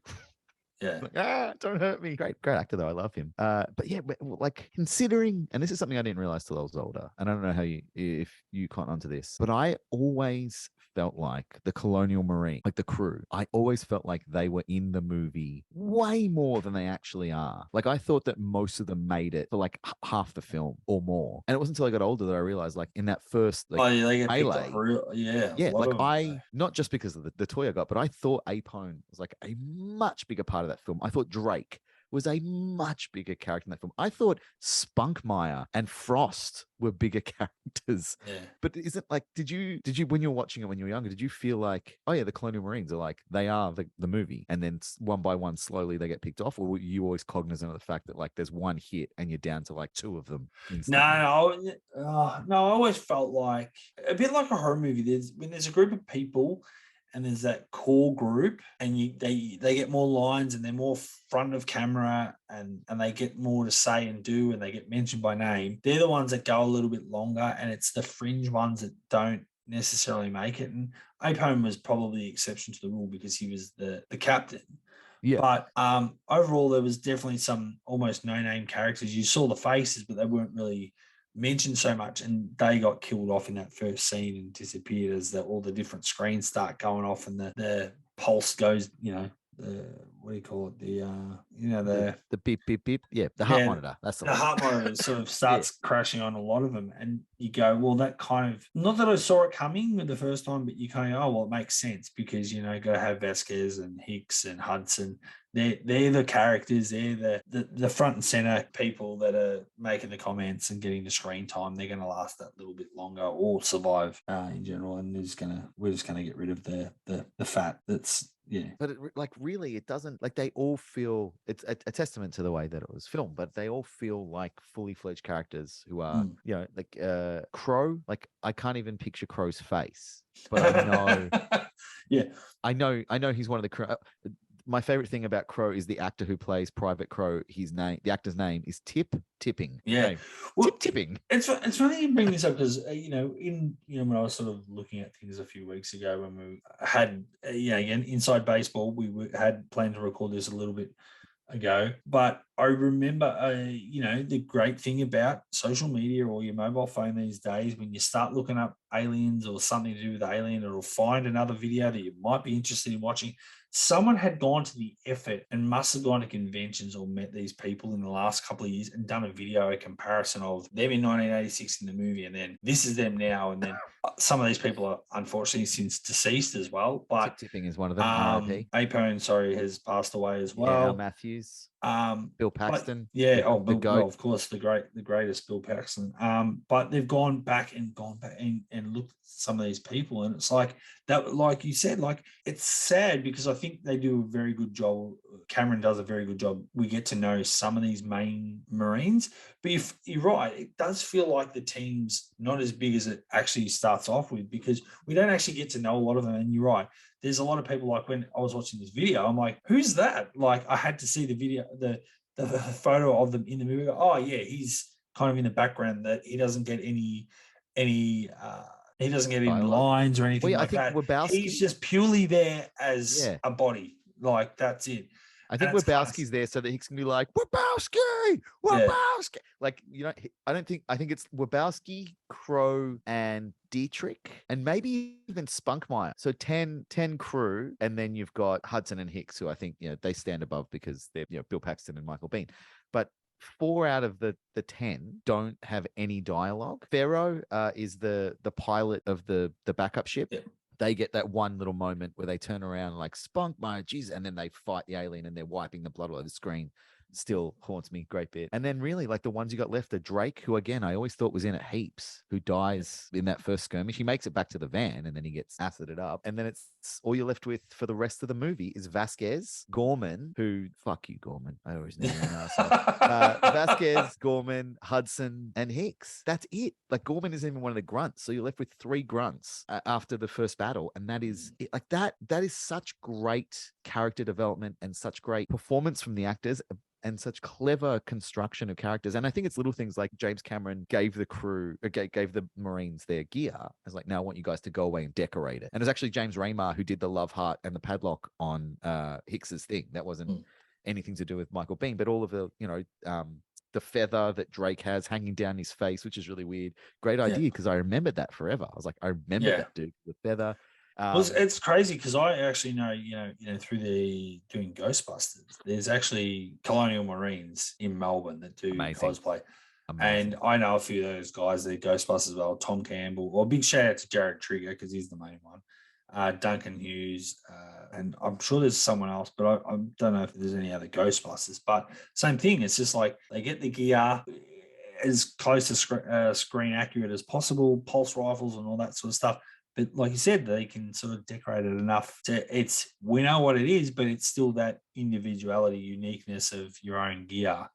Yeah. Like, don't hurt me. Great actor though. I love him. But yeah, like considering, and this is something I didn't realize till I was older, and I don't know how if you caught onto this, but I always felt like the Colonial Marine, like the crew, I always felt like they were in the movie way more than they actually are. Like I thought that most of them made it for like half the film or more. And it wasn't until I got older that I realized, like in that first like Oh, yeah, they get picked melee, up real. Yeah, a yeah, lot like of them. not just because of the toy I got, but I thought Apone was like a much bigger part of that film. I thought Drake was a much bigger character in that film. I thought Spunkmeyer and Frost were bigger characters. Yeah. But isn't like, did you when you were watching it when you were younger, did you feel like, oh yeah, the Colonial Marines are like they are the movie, and then one by one slowly they get picked off, or were you always cognizant of the fact that like there's one hit and you're down to like two of them instantly? No, I always felt like a bit like a horror movie. There's a group of people, and there's that core group, and they get more lines, and they're more front of camera, and they get more to say and do, and they get mentioned by name. They're the ones that go a little bit longer, and it's the fringe ones that don't necessarily make it. And Apone was probably the exception to the rule because he was the captain. Yeah. But overall, there was definitely some almost no-name characters. You saw the faces, but they weren't really mentioned so much, and they got killed off in that first scene and disappeared as all the different screens start going off and the pulse goes, what do you call it? The beep beep beep. Yeah, the heart monitor. That's the the one. heart monitor sort of starts crashing on a lot of them, and you go, well, that kind of, not that I saw it coming the first time, but you kind of, oh, well, it makes sense because got to have Vasquez and Hicks and Hudson. They're the characters. They're the front and center people that are making the comments and getting the screen time. They're going to last that little bit longer or survive in general. And we're just gonna get rid of the fat that's. Yeah. But like really, it doesn't, like they all feel, it's a testament to the way that it was filmed, but they all feel like fully fledged characters who are, like Crow, like I can't even picture Crow's face, but I know, yeah, I know he's one of the Crow. My favorite thing about Crow is the actor who plays Private Crow. The actor's name is Tipping. Yeah. Well, Tipping. It's funny you bring this up because when I was sort of looking at things a few weeks ago when we had again Inside Baseball, had planned to record this a little bit ago, but I remember the great thing about social media or your mobile phone these days, when you start looking up aliens or something to do with alien, it'll find another video that you might be interested in watching. Someone had gone to the effort and must have gone to conventions or met these people in the last couple of years and done a video, a comparison of them in 1986 in the movie, and then this is them now, and then some of these people are unfortunately since deceased as well. But Tipping is one of them. R.I.P. Apone, has passed away as well. Al Matthews. Bill Paxton. Well, of course, the greatest Bill Paxton. But they've gone back and looked at some of these people, and it's like that, like you said, like it's sad because I think they do a very good job. Cameron does a very good job. We get to know some of these main Marines, but if you're right, it does feel like the team's not as big as it actually starts off with, because we don't actually get to know a lot of them. And you're right, there's a lot of people, like when I was watching this video, I'm like, who's that? Like I had to see the video, the photo of them in the movie. Oh yeah, he's kind of in the background, that he doesn't get any lines or anything like that. Wabowski, he's just purely there as a body. Like that's it. I think Wabowski's there so that he can be like, Wabowski. Like, I think it's Wabowski, Crow, and Dietrich, and maybe even Spunkmeyer. So 10 crew, and then you've got Hudson and Hicks, who I think, they stand above because they're, Bill Paxton and Michael Biehn. But 4 out of the 10 don't have any dialogue. Pharaoh is the pilot of the backup ship. Yeah. They get that one little moment where they turn around like, Spunk, my jeez, and then they fight the alien and they're wiping the blood all over the screen. Still haunts me, great bit. And then really, like, the ones you got left are Drake, who again I always thought was in it heaps, who dies in that first skirmish. He makes it back to the van and then he gets acided up. And then it's all you're left with for the rest of the movie is Vasquez, Gorman, who, fuck you, Gorman. I always knew you're an asshole. Vasquez, Gorman, Hudson, and Hicks. That's it. Like, Gorman isn't even one of the grunts. So you're left with 3 grunts after the first battle. And that is it. Like, that is such great character development and such great performance from the actors, and such clever construction of characters. And I think it's little things like James Cameron gave the crew, gave the Marines their gear. I was like, now I want you guys to go away and decorate it. And it was actually James Raymar who did the love heart and the padlock on Hicks's thing. That wasn't anything to do with Michael Biehn, but all of the, the feather that Drake has hanging down his face, which is really weird. Great idea, because I remembered that forever. I was like, I remember that dude, the feather. Well, it's crazy because I actually know, through the doing Ghostbusters, there's actually Colonial Marines in Melbourne that do Amazing. cosplay. Amazing. And I know a few of those guys, they're Ghostbusters as well. Tom Campbell, well, big shout out to Jared Trigger because he's the main one. Duncan Hughes, and I'm sure there's someone else, but I don't know if there's any other Ghostbusters. But same thing, it's just like they get the gear as close to screen accurate as possible, pulse rifles and all that sort of stuff. But like you said, they can sort of decorate it enough we know what it is, but it's still that individuality, uniqueness of your own gear.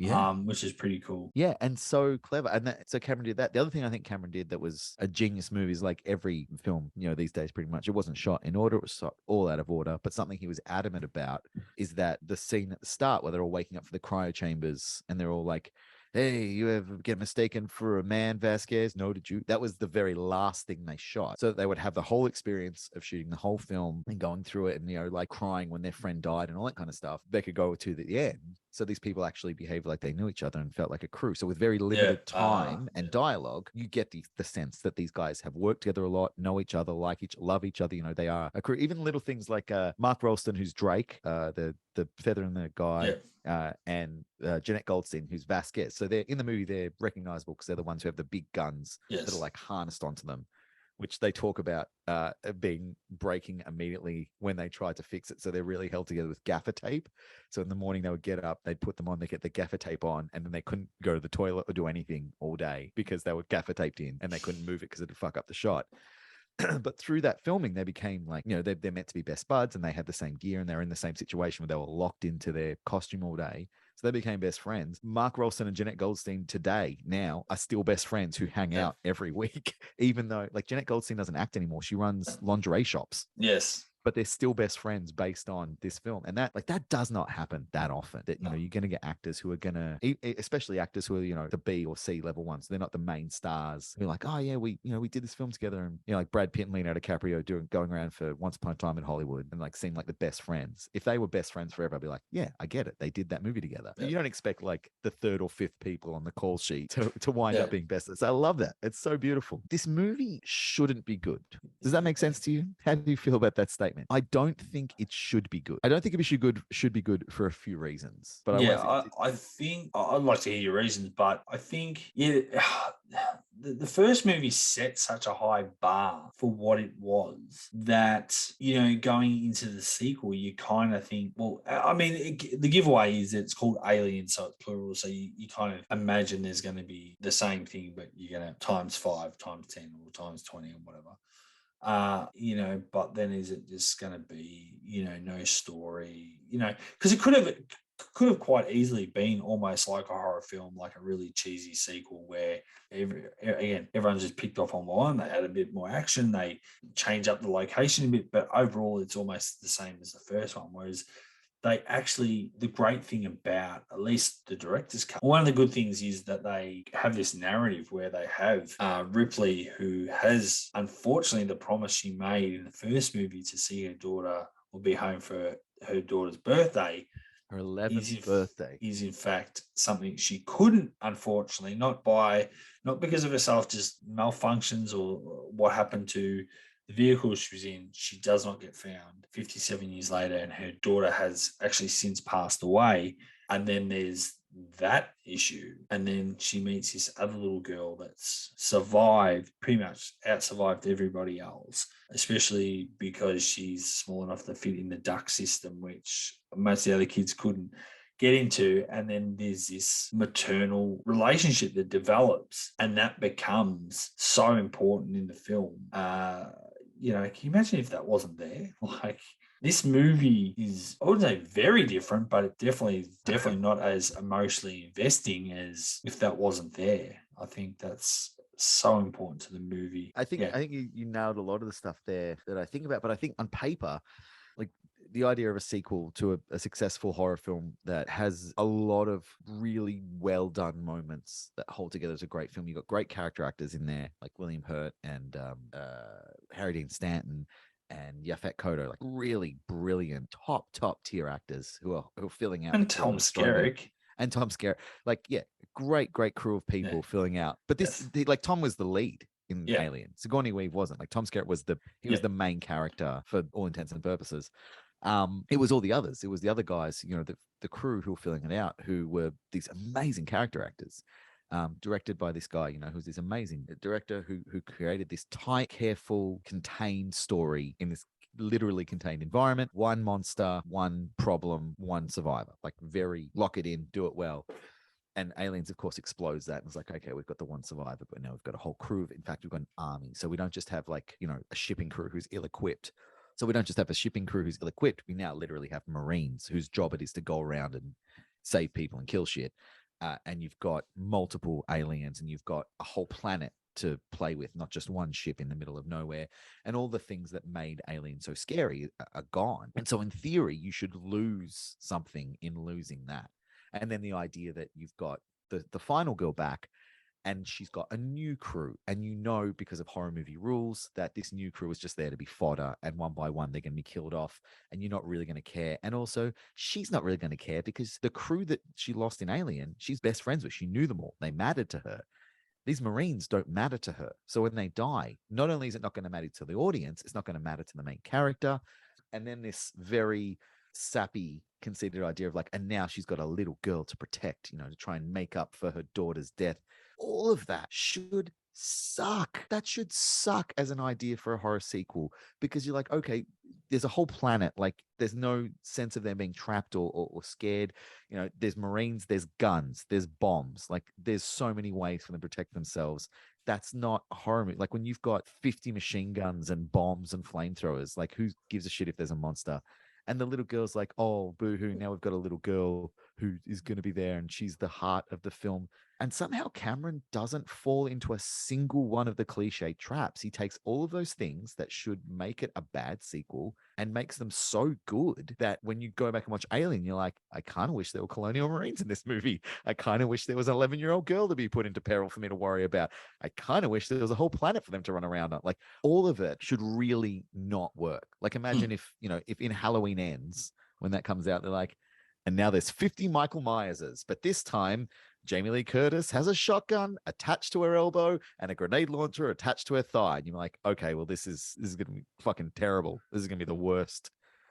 Yeah. Which is pretty cool. Yeah, and so clever. And so Cameron did that. The other thing I think Cameron did that was a genius move is, like every film, these days pretty much, it wasn't shot in order, it was shot all out of order. But something he was adamant about is that the scene at the start where they're all waking up for the cryo chambers and they're all like, hey, you ever get mistaken for a man, Vasquez? No, did you? That was the very last thing they shot. So that they would have the whole experience of shooting the whole film and going through it and, like crying when their friend died and all that kind of stuff. They could go to the end. So these people actually behaved like they knew each other and felt like a crew. So with very limited time and dialogue, you get the sense that these guys have worked together a lot, know each other, love each other. They are a crew. Even little things like Mark Rolston, who's Drake, the feather in the guy, and Jeanette Goldstein, who's Vasquez. So they're in the movie, they're recognizable because they're the ones who have the big guns that are like harnessed onto them, which they talk about breaking immediately when they tried to fix it. So they're really held together with gaffer tape. So in the morning they would get up, they'd put them on, they get the gaffer tape on, and then they couldn't go to the toilet or do anything all day because they were gaffer taped in and they couldn't move it because it'd fuck up the shot. But through that filming, they became like, they're meant to be best buds and they had the same gear and they're in the same situation where they were locked into their costume all day. So they became best friends. Mark Rolston and Jeanette Goldstein today now are still best friends who hang out every week, even though like Jeanette Goldstein doesn't act anymore. She runs lingerie shops. Yes. But they're still best friends based on this film. And that does not happen that often. That, you're going to get actors who are going to, especially actors who are, the B or C level ones. They're not the main stars. You're like, oh yeah, we did this film together. And, like Brad Pitt and Leonardo DiCaprio going around for Once Upon a Time in Hollywood and like seem like the best friends. If they were best friends forever, I'd be like, yeah, I get it. They did that movie together. You don't expect like the third or fifth people on the call sheet to wind up being best. So I love that. It's so beautiful. This movie shouldn't be good. Does that make sense to you? How do you feel about that statement? I don't think it should be good. I don't think it should be good for a few reasons. But I think I'd like to hear your reasons, but I think the first movie set such a high bar for what it was that going into the sequel, you kind of think, well, I mean, the giveaway is it's called Alien, so it's plural, so you kind of imagine there's going to be the same thing, but you're going to times 5, times 10, or times 20, or whatever. But then is it just going to be, no story, because it could have quite easily been almost like a horror film, like a really cheesy sequel where everyone's just picked off on one. They add a bit more action, they change up the location a bit, but overall it's almost the same as the first one. Whereas the great thing about at least the director's cut, one of the good things is that they have this narrative where they have Ripley, who has unfortunately the promise she made in the first movie to see her daughter or be home for her daughter's birthday. Her 11th birthday is in fact something she couldn't, unfortunately, not because of herself, just malfunctions or what happened to the vehicle she was in. She does not get found 57 years later, and her daughter has actually since passed away. And then there's that issue. And then she meets this other little girl that's pretty much out-survived everybody else, especially because she's small enough to fit in the duct system, which most of the other kids couldn't get into. And then there's this maternal relationship that develops, and that becomes so important in the film. Can you imagine if that wasn't there? Like, this movie is, I wouldn't say very different, but it definitely not as emotionally investing as if that wasn't there. I think that's so important to the movie. I think you nailed a lot of the stuff there that I think about, but I think on paper, like the idea of a sequel to a successful horror film that has a lot of really well done moments that hold together as a great film. You've got great character actors in there, like William Hurt and Harry Dean Stanton. and Yaphet Kotto, like really brilliant, top tier actors who are filling out. And the Tom story. Skerritt. And Tom Skerritt, like, yeah, great crew of people filling out. But this, like, Tom was the lead in Alien. Sigourney Weaver wasn't. Like, Tom Skerritt was was the main character for all intents and purposes. It was all the others. It was the other guys, the crew who were filling it out, who were these amazing character actors. Directed by this guy, who's this amazing director who created this tight, careful, contained story in this literally contained environment. One monster, one problem, one survivor. Like, very lock it in, do it well. And Aliens, of course, explodes that. And it's like, okay, we've got the one survivor, but now we've got a whole crew. In fact, we've got an army. So we don't just have, like, a shipping crew who's ill-equipped. So we don't just have a shipping crew who's ill-equipped. We now literally have Marines whose job it is to go around and save people and kill shit. And you've got multiple aliens, and you've got a whole planet to play with, not just one ship in the middle of nowhere. And all the things that made Alien so scary are gone. And so in theory, you should lose something in losing that. And then the idea that you've got the final girl back, and she's got a new crew, and because of horror movie rules that this new crew is just there to be fodder, and one by one they're going to be killed off, and you're not really going to care. And also, she's not really going to care because the crew that she lost in Alien, she's best friends with. She knew them all. They mattered to her. These Marines don't matter to her. So when they die, not only is it not going to matter to the audience, it's not going to matter to the main character. And then this very sappy, conceited idea of, like, and now she's got a little girl to protect, to try and make up for her daughter's death. All of that should suck. That should suck as an idea for a horror sequel, because you're like, okay, there's a whole planet. Like, there's no sense of them being trapped or scared. There's Marines, there's guns, there's bombs. Like, there's so many ways for them to protect themselves. That's not a horror movie. Like, when you've got 50 machine guns and bombs and flamethrowers, like, who gives a shit if there's a monster? And the little girl's like, oh, boo-hoo, now we've got a little girl who is going to be there, and she's the heart of the film. And somehow Cameron doesn't fall into a single one of the cliche traps. He takes all of those things that should make it a bad sequel and makes them so good that when you go back and watch Alien, you're like, I kind of wish there were colonial Marines in this movie. I kind of wish there was an 11-year-old girl to be put into peril for me to worry about. I kind of wish there was a whole planet for them to run around on. Like, all of it should really not work. Like, imagine if in Halloween Ends, when that comes out, they're like, and now there's 50 Michael Myerses, but this time Jamie Lee Curtis has a shotgun attached to her elbow and a grenade launcher attached to her thigh. And you're like, okay, well, this is going to be fucking terrible. This is going to be the worst.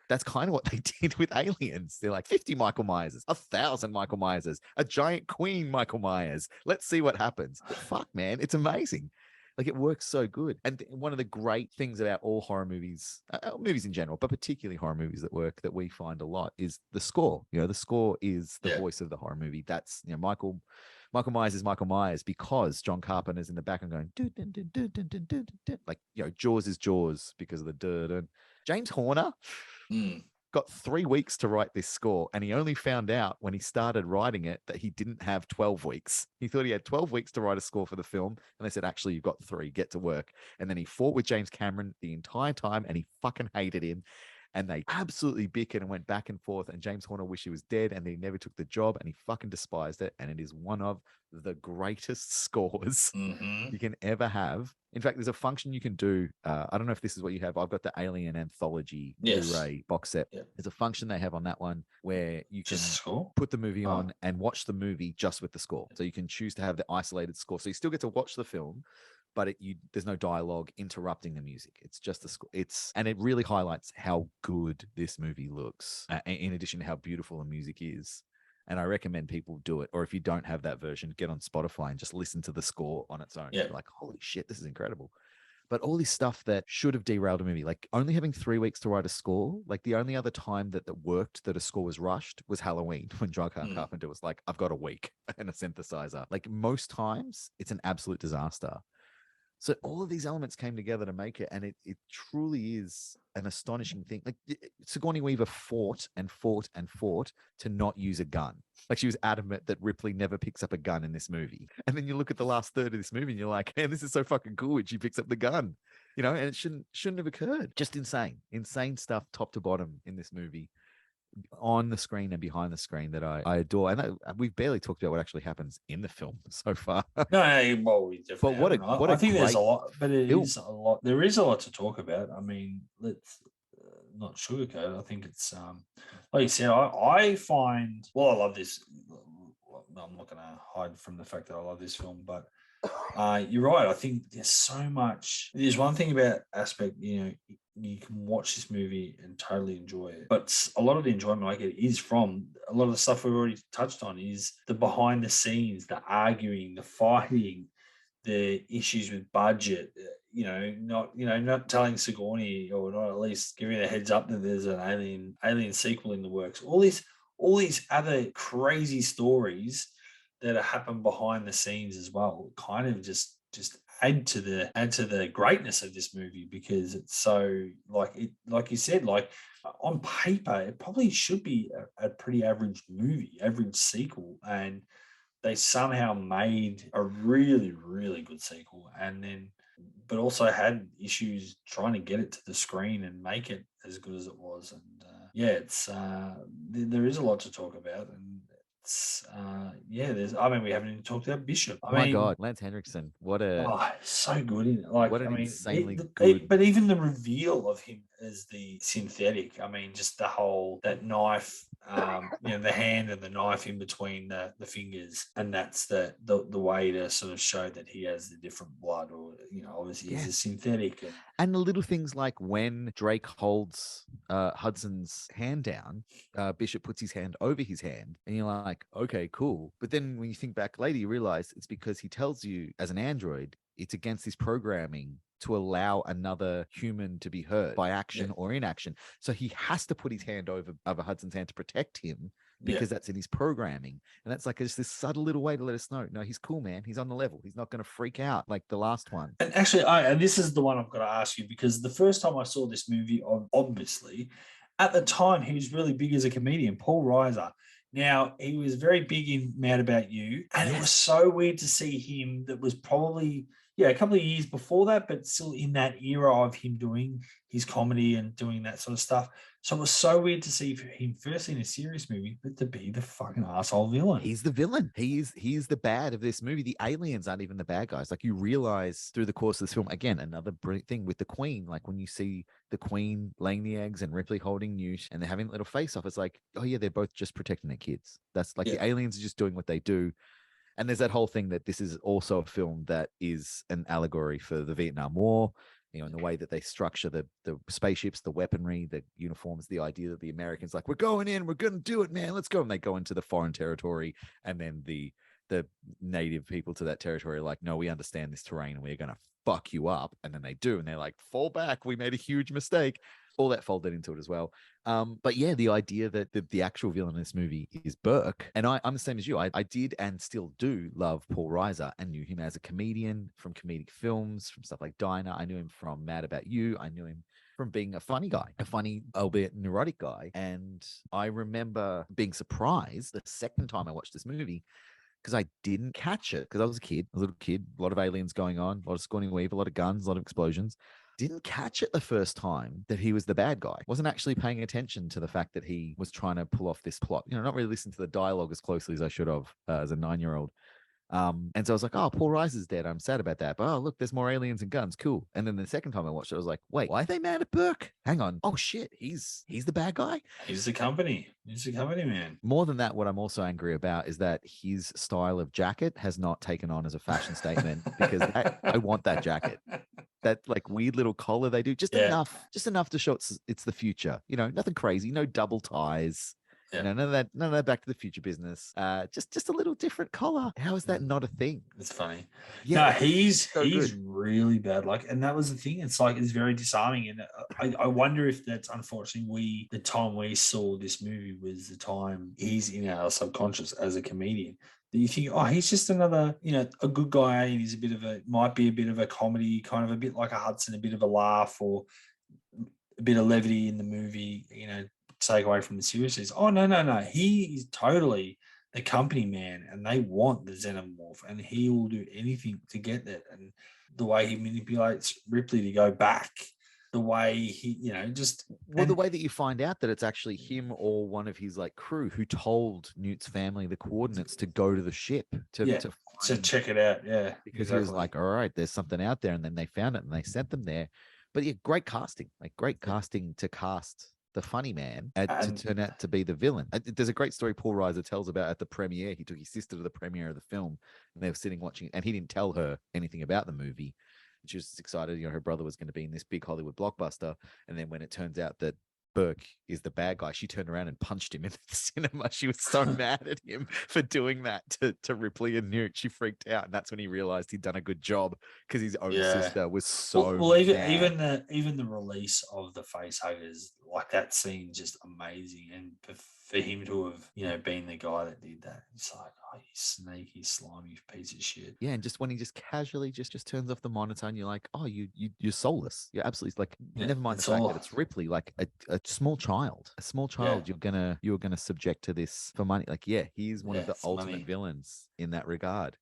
That's kind of what they did with Aliens. They're like, 50 Michael Myerses, 1,000 Michael Myerses, a giant queen Michael Myers. Let's see what happens. But fuck, man, it's amazing. Like, it works so good. And one of the great things about all horror movies, movies in general, but particularly horror movies that work, that we find a lot, is the score. The score is the voice of the horror movie. That's, Michael Myers is Michael Myers because John Carpenter's in the background going, dun, dun, dun, dun, dun, dun, dun, dun. Like, Jaws is Jaws because of the dun. James Horner got 3 weeks to write this score, and he only found out when he started writing it that he didn't have 12 weeks. He thought he had 12 weeks to write a score for the film, and they said, actually, you've got 3, get to work. And then he fought with James Cameron the entire time, and he fucking hated him. And they absolutely bickered and went back and forth, and James Horner wished he was dead, and he never took the job, and he fucking despised it. And it is one of the greatest scores you can ever have. In fact, there's a function you can do. I don't know if this is what you have. I've got the Alien Anthology Blu-ray box set. Yeah. There's a function they have on that one where you can put the movie on and watch the movie just with the score. So you can choose to have the isolated score. So you still get to watch the film, but there's no dialogue interrupting the music. It's just the score. And it really highlights how good this movie looks, in addition to how beautiful the music is. And I recommend people do it. Or if you don't have that version, get on Spotify and just listen to the score on its own. You're like, holy shit, this is incredible. But all this stuff that should have derailed a movie, like only having 3 weeks to write a score, like the only other time that worked, that a score was rushed, was Halloween, when John Carpenter was like, I've got a week and a synthesizer. Like, most times, it's an absolute disaster. So all of these elements came together to make it, and it truly is an astonishing thing. Like, Sigourney Weaver fought and fought and fought to not use a gun. Like, she was adamant that Ripley never picks up a gun in this movie. And then you look at the last third of this movie and you're like, man, this is so fucking cool when she picks up the gun. And it shouldn't have occurred. Just insane stuff top to bottom in this movie. on the screen and behind the screen that I adore. And we've barely talked about what actually happens in the film so far. No, well, we definitely. But what a- haven't. what I a think there's a great lot, but it film. is a lot. There is a lot to talk about. I mean, let's not sugarcoat it. I think it's like you said. I find. Well, I love this. I'm not going to hide from the fact that I love this film, but you're right. I think there's so much. There's one thing about aspect. You can watch this movie and totally enjoy it, but a lot of the enjoyment I get is from a lot of the stuff we've already touched on. Is the behind the scenes, the arguing, the fighting, the issues with budget. Not telling Sigourney, or not at least giving a heads up that there's an alien sequel in the works. All these other crazy stories that happen behind the scenes as well, kind of just add to the greatness of this movie, because it's so like you said, like on paper it probably should be a pretty average movie, average sequel, and they somehow made a really, really good sequel, and then but also had issues trying to get it to the screen and make it as good as it was. And it's there is a lot to talk about, and it's we haven't even talked about Bishop. Oh my God, Lance Henriksen, what a So good in it. Like, what an I mean, insanely good. but even the reveal of him as the synthetic, I mean, just the whole that knife, the hand and the knife in between the fingers, and that's the way to sort of show that he has the different blood, or obviously he's a synthetic. And the little things like when Drake holds Hudson's hand down, Bishop puts his hand over his hand, and you're like, okay, cool. But then when you think back later, you realize it's because he tells you as an android, it's against his programming to allow another human to be hurt by action or inaction. So he has to put his hand over Hudson's hand to protect him, because that's in his programming. And that's like just this subtle little way to let us know, no, he's cool, man. He's on the level. He's not going to freak out like the last one. And actually, and this is the one I've got to ask you, because the first time I saw this movie, obviously, at the time, he was really big as a comedian, Paul Reiser. Now, he was very big in Mad About You, and it was so weird to see him. That was probably, a couple of years before that, but still in that era of him doing his comedy and doing that sort of stuff. So it was so weird to see him first in a serious movie, but to be the fucking asshole villain. He's the villain. He's the bad of this movie. The aliens aren't even the bad guys. Like, you realize through the course of this film, again, another brilliant thing with the Queen. Like, when you see the Queen laying the eggs and Ripley holding Newt and they're having a little face off, it's like, oh yeah, they're both just protecting their kids. That's like the aliens are just doing what they do. And there's that whole thing that this is also a film that is an allegory for the Vietnam War, in the way that they structure the spaceships, the weaponry, the uniforms, the idea that the Americans like, we're going in, we're going to do it, man, let's go. And they go into the foreign territory, and then the native people to that territory are like, no, we understand this terrain and we're going to fuck you up. And then they do, and they're like, fall back, we made a huge mistake. All that folded into it as well. But yeah, the idea that the actual villain in this movie is Burke. And I'm the same as you. I did and still do love Paul Reiser, and knew him as a comedian from comedic films, from stuff like Diner. I knew him from Mad About You. I knew him from being a funny guy, a funny, albeit neurotic guy. And I remember being surprised the second time I watched this movie, because I didn't catch it, because I was a little kid, a lot of aliens going on, a lot of Sigourney Weaver, a lot of guns, a lot of explosions. Didn't catch it the first time that he was the bad guy. Wasn't actually paying attention to the fact that he was trying to pull off this plot. Not really listening to the dialogue as closely as I should have as a 9-year-old. And so I was like, oh, Paul Reiser's dead. I'm sad about that. But oh, look, there's more aliens and guns. Cool. And then the second time I watched it, I was like, wait, why are they mad at Burke? Hang on. Oh shit, he's the bad guy. He's the company. He's the company man. More than that, what I'm also angry about is that his style of jacket has not taken on as a fashion statement, because I want that jacket. That like weird little collar they do, just enough to show it's the future. Nothing crazy, no double ties. None of that Back to the Future business. Just a little different collar. How is that not a thing? It's funny. Yeah, no, he's good. really bad. Like, and that was the thing. It's like, it's very disarming. And I wonder if that's, unfortunately, the time we saw this movie was the time he's in our subconscious as a comedian. That you think, oh, he's just another, a good guy, and he's might be a bit of a comedy, kind of a bit like a Hudson, a bit of a laugh, or a bit of levity in the movie, take away from the seriousness. Oh, no. He is totally the company man, and they want the xenomorph, and he will do anything to get that. And the way he manipulates Ripley to go back the way he, just Well, the way that you find out that it's actually him or one of his like crew who told Newt's family the coordinates to go to the ship to to find, check it out. Yeah, because he was like, all right, there's something out there, and then they found it and they sent them there. But yeah, great casting, to cast the funny man to And- turn out to be the villain. There's a great story Paul Reiser tells about at the premiere. He took his sister to the premiere of the film, and they were sitting watching, and he didn't tell her anything about the movie. She was excited, her brother was going to be in this big Hollywood blockbuster, and then when it turns out that Burke is the bad guy, she turned around and punched him in the cinema. She was so mad at him for doing that to Ripley and Newt. She freaked out, and that's when he realized he'd done a good job, because his own sister was so well mad. even the release of the face huggers, like that scene, just amazing. And for him to have been the guy that did that, it's like, oh, you sneaky, slimy piece of shit. Yeah, and just when he just casually just turns off the monitor, and you're like, oh, you're soulless. You're absolutely like, never mind the fact that it's Ripley, like a small child, you're gonna subject to this for money. Like, yeah, he's one of the ultimate villains in that regard.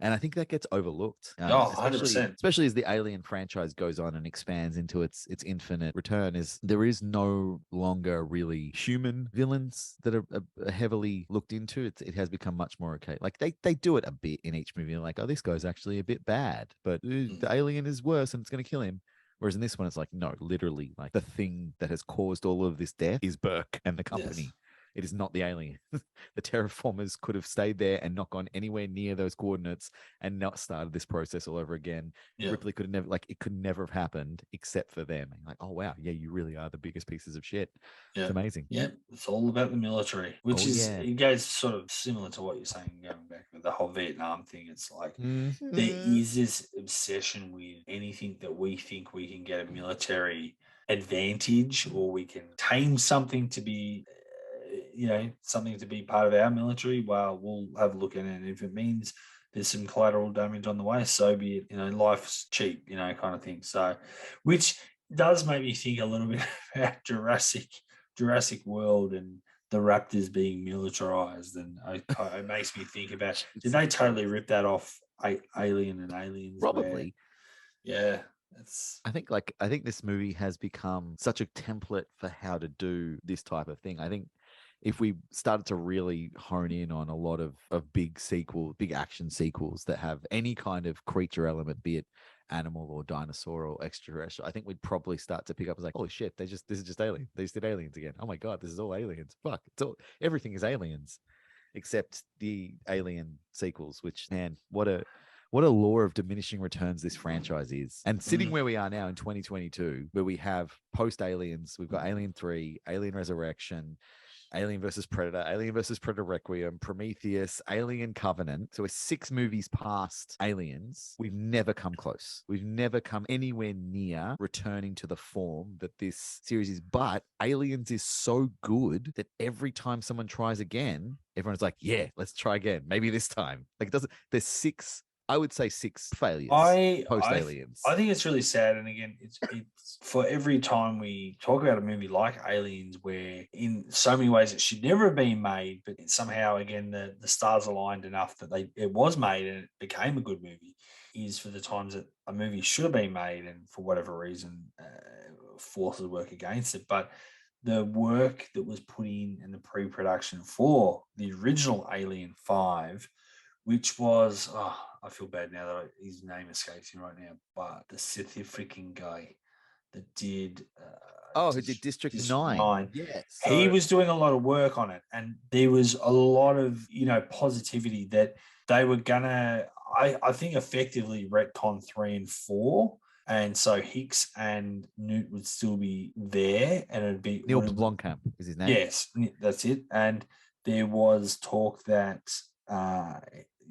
And I think that gets overlooked, 100%. especially as the Alien franchise goes on and expands into its infinite return. There is no longer really human villains that are heavily looked into. It has become much more okay. Like they do it a bit in each movie, like, oh, this guy's actually a bit bad, but the alien is worse and it's going to kill him. Whereas in this one, it's like, no, literally, like the thing that has caused all of this death is Burke and the company. Yes. It is not the alien. The terraformers could have stayed there and not gone anywhere near those coordinates and not started this process all over again. Yeah. Ripley could have never, it could never have happened except for them. And like, oh wow, yeah, you really are the biggest pieces of shit. Yeah. It's amazing. Yeah, it's all about the military, which it goes sort of similar to what you're saying, going back with the whole Vietnam thing. It's like there is this obsession with anything that we think we can get a military advantage, or we can tame something to be something to be part of our military. Well, we'll have a look at it, and if it means there's some collateral damage on the way, so be it. Life's cheap, kind of thing. So, which does make me think a little bit about Jurassic World and the raptors being militarized, and it makes me think about, did they totally rip that off Alien and Aliens? Probably. Yeah. I think this movie has become such a template for how to do this type of thing. I think if we started to really hone in on a lot of big action sequels that have any kind of creature element, be it animal or dinosaur or extraterrestrial, I think we'd probably start to pick up as like, holy shit, this is just alien. They just did aliens again. Oh my god, this is all aliens. Fuck, everything is aliens, except the Alien sequels. Which, man, what a law of diminishing returns this franchise is. And sitting where we are now in 2022, where we have post Aliens, we've got Alien 3, Alien Resurrection, Alien versus Predator, Alien versus Predator Requiem, Prometheus, Alien Covenant. So we're 6 movies past Aliens. We've never come close. We've never come anywhere near returning to the form that this series is. But Aliens is so good that every time someone tries again, everyone's like, yeah, let's try again. Maybe this time. Like, there's 6, I would say 6 failures post Aliens. I think it's really sad. And again, it's for every time we talk about a movie like Aliens, where in so many ways it should never have been made, but somehow again the stars aligned enough that it was made and it became a good movie, is for the times that a movie should have been made and for whatever reason forces work against it. But the work that was put in the pre-production for the original Alien 5, which was, I feel bad now that his name escapes me right now, but the South African guy that did... who did District 9. Yes. He was doing a lot of work on it, and there was a lot of, positivity that they were going to, I think, effectively retcon 3 and 4. And so Hicks and Newt would still be there, and it'd be... Neil Blomkamp is his name. Yes, that's it. And there was talk that...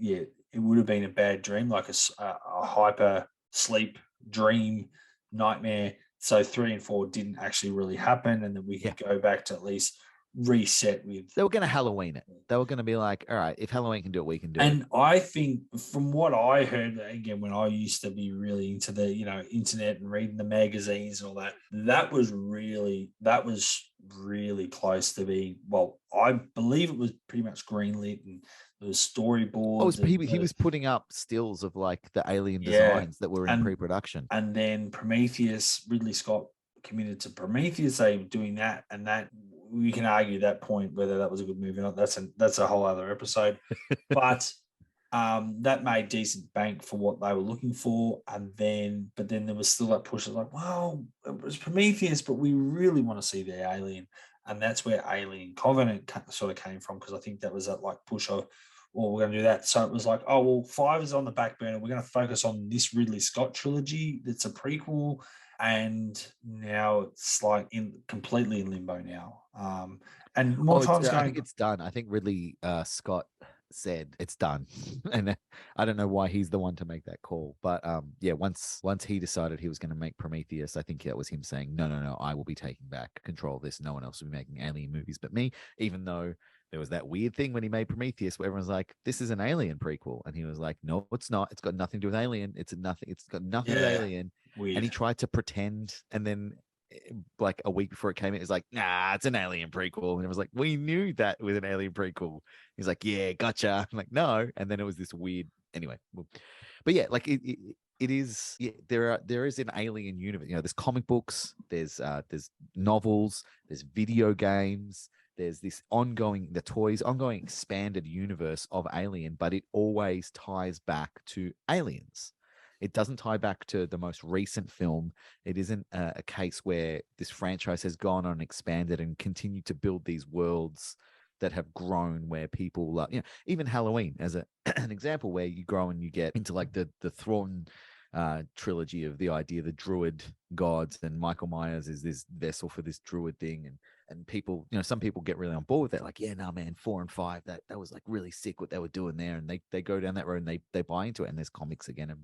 it would have been a bad dream, like a hyper sleep dream nightmare. So 3 and 4 didn't actually really happen, and then we could go back to at least reset with... They were going to Halloween it. They were going to be like, all right, if Halloween can do it, we can do it. And I think from what I heard, again, when I used to be really into the, internet and reading the magazines and all that, that was really close to being, well, I believe it was pretty much greenlit, and there was storyboards. He was putting up stills of like the alien designs that were in pre-production. And then Prometheus, Ridley Scott committed to Prometheus. They were doing that, and that we can argue that point whether that was a good movie or not. That's a whole other episode. But that made decent bank for what they were looking for. But then there was still that push of like, well, it was Prometheus, but we really want to see the alien. And that's where Alien Covenant sort of came from, because I think that was that like push of, well, we're going to do that. So it was like, oh, well, 5 is on the back burner. We're going to focus on this Ridley Scott trilogy. That's a prequel. And now it's like completely in limbo now. And more times I think it's done. I think Ridley Scott said it's done, and I don't know why he's the one to make that call. But yeah, once he decided he was going to make Prometheus, I think that was him saying, no, I will be taking back control of this. No one else will be making alien movies but me. Even though there was that weird thing when he made Prometheus where everyone's like, this is an Alien prequel, and he was like, no, it's not. It's got nothing to do with Alien. It's got nothing to do with Alien. Weird. And he tried to pretend, and then like a week before it came in, it's like, nah, it's an Alien prequel. And it was like, we knew that with an Alien prequel. He's like, yeah, gotcha. I'm like, no. And then it was this weird, anyway. But yeah, like it is. Yeah, there is an alien universe. You know, there's comic books, there's novels, there's video games. There's this ongoing expanded universe of Alien, but it always ties back to Aliens. It doesn't tie back to the most recent film. It isn't a case where this franchise has gone on and expanded and continued to build these worlds that have grown, where people like, you know, even Halloween as an example, where you grow and you get into like the Thrawn trilogy of the idea, the druid gods, and Michael Myers is this vessel for this druid thing, and people, you know, some people get really on board with that, like, yeah, no, man, 4 and 5, that was like really sick what they were doing there, and they go down that road and they buy into it, and there's comics again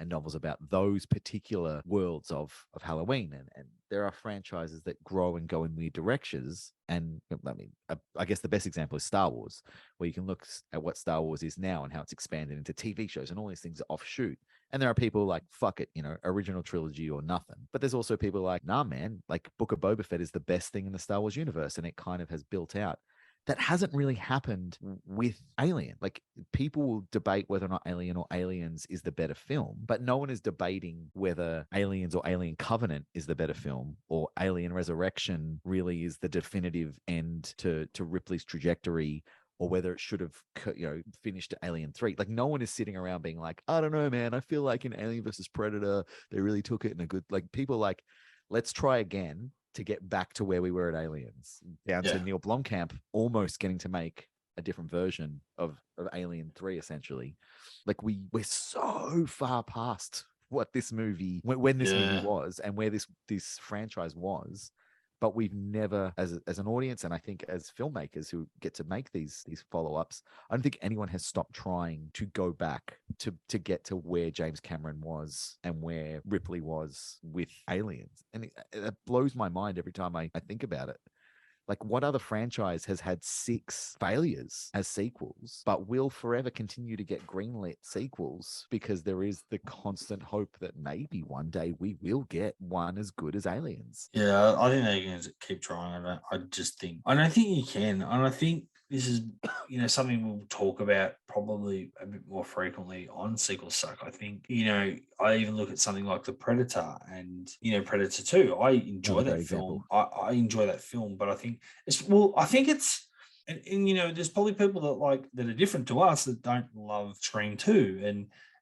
and novels about those particular worlds of Halloween, and there are franchises that grow and go in weird directions. And I mean, I guess the best example is Star Wars, where you can look at what Star Wars is now and how it's expanded into TV shows and all these things are offshoot. And there are people like, fuck it, you know, original trilogy or nothing. But there's also people like, nah, man, like Book of Boba Fett is the best thing in the Star Wars universe, and it kind of has built out. That hasn't really happened with Alien. Like, people will debate whether or not Alien or Aliens is the better film, but no one is debating whether Aliens or Alien Covenant is the better film, or Alien Resurrection really is the definitive end to Ripley's trajectory, or whether it should have, you know, finished at Alien 3. Like, no one is sitting around being like, I don't know, man, I feel like in Alien versus Predator, they really took it in a good, like, people like, let's try again to get back to where we were at Aliens, down to Neil Blomkamp almost getting to make a different version of Alien 3, essentially. Like, we're so far past what this movie, when this movie was, and where this franchise was. But we've never, as an audience, and I think as filmmakers who get to make these follow-ups, I don't think anyone has stopped trying to go back to get to where James Cameron was and where Ripley was with Aliens. And it blows my mind every time I think about it. Like, what other franchise has had 6 failures as sequels, but will forever continue to get greenlit sequels, because there is the constant hope that maybe one day we will get one as good as Aliens? Yeah, I think they're going to keep trying. I don't think you can. And I think this is, you know, something we'll talk about probably a bit more frequently on Sequel Suck. I think, you know, I even look at something like The Predator and, you know, Predator 2. I enjoy that film. I enjoy that film, but I think and you know, there's probably people that are different to us that don't love Scream 2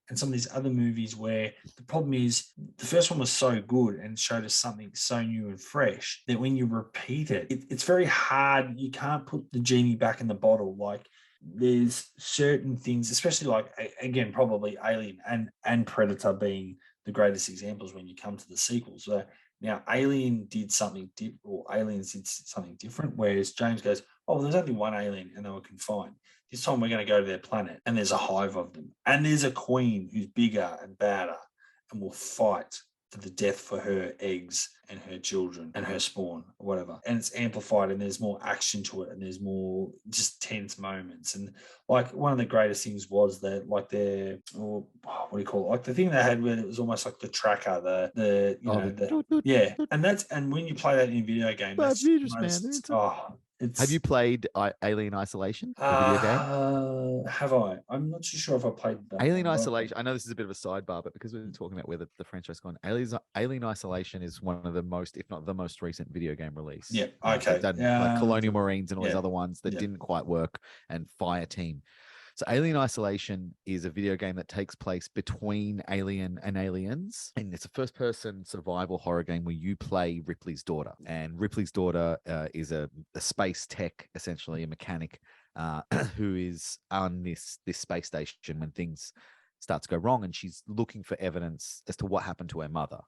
and some of these other movies, where the problem is the first one was so good and showed us something so new and fresh that when you repeat it, it's very hard. You can't put the genie back in the bottle. Like, there's certain things, especially like, again, probably Alien and Predator being the greatest examples when you come to the sequels. So now Aliens did something different, whereas James goes, oh, well, there's only one alien and they were confined. This time we're going to go to their planet, and there's a hive of them. And there's a queen who's bigger and badder and will fight to the death for her eggs and her children and her spawn or whatever. And it's amplified, and there's more action to it, and there's more just tense moments. And like, one of the greatest things was that, like, what do you call it? Like, the thing they had where it was almost like the tracker, and when you play that in video game, Have you played Alien Isolation, the video game? Have I? I'm not too sure if I played that. Alien one, Isolation. I know this is a bit of a sidebar, but because we've been talking about where the franchise gone, Alien Isolation is one of the most, if not the most recent video game release. Yeah. Okay. They've done like Colonial Marines and all these yeah. other ones that didn't quite work, and Fire Team. So Alien Isolation is a video game that takes place between Alien and Aliens. And it's a first-person survival horror game where you play Ripley's daughter. And Ripley's daughter is a space tech, essentially a mechanic, who is on this space station when things start to go wrong. And she's looking for evidence as to what happened to her mother.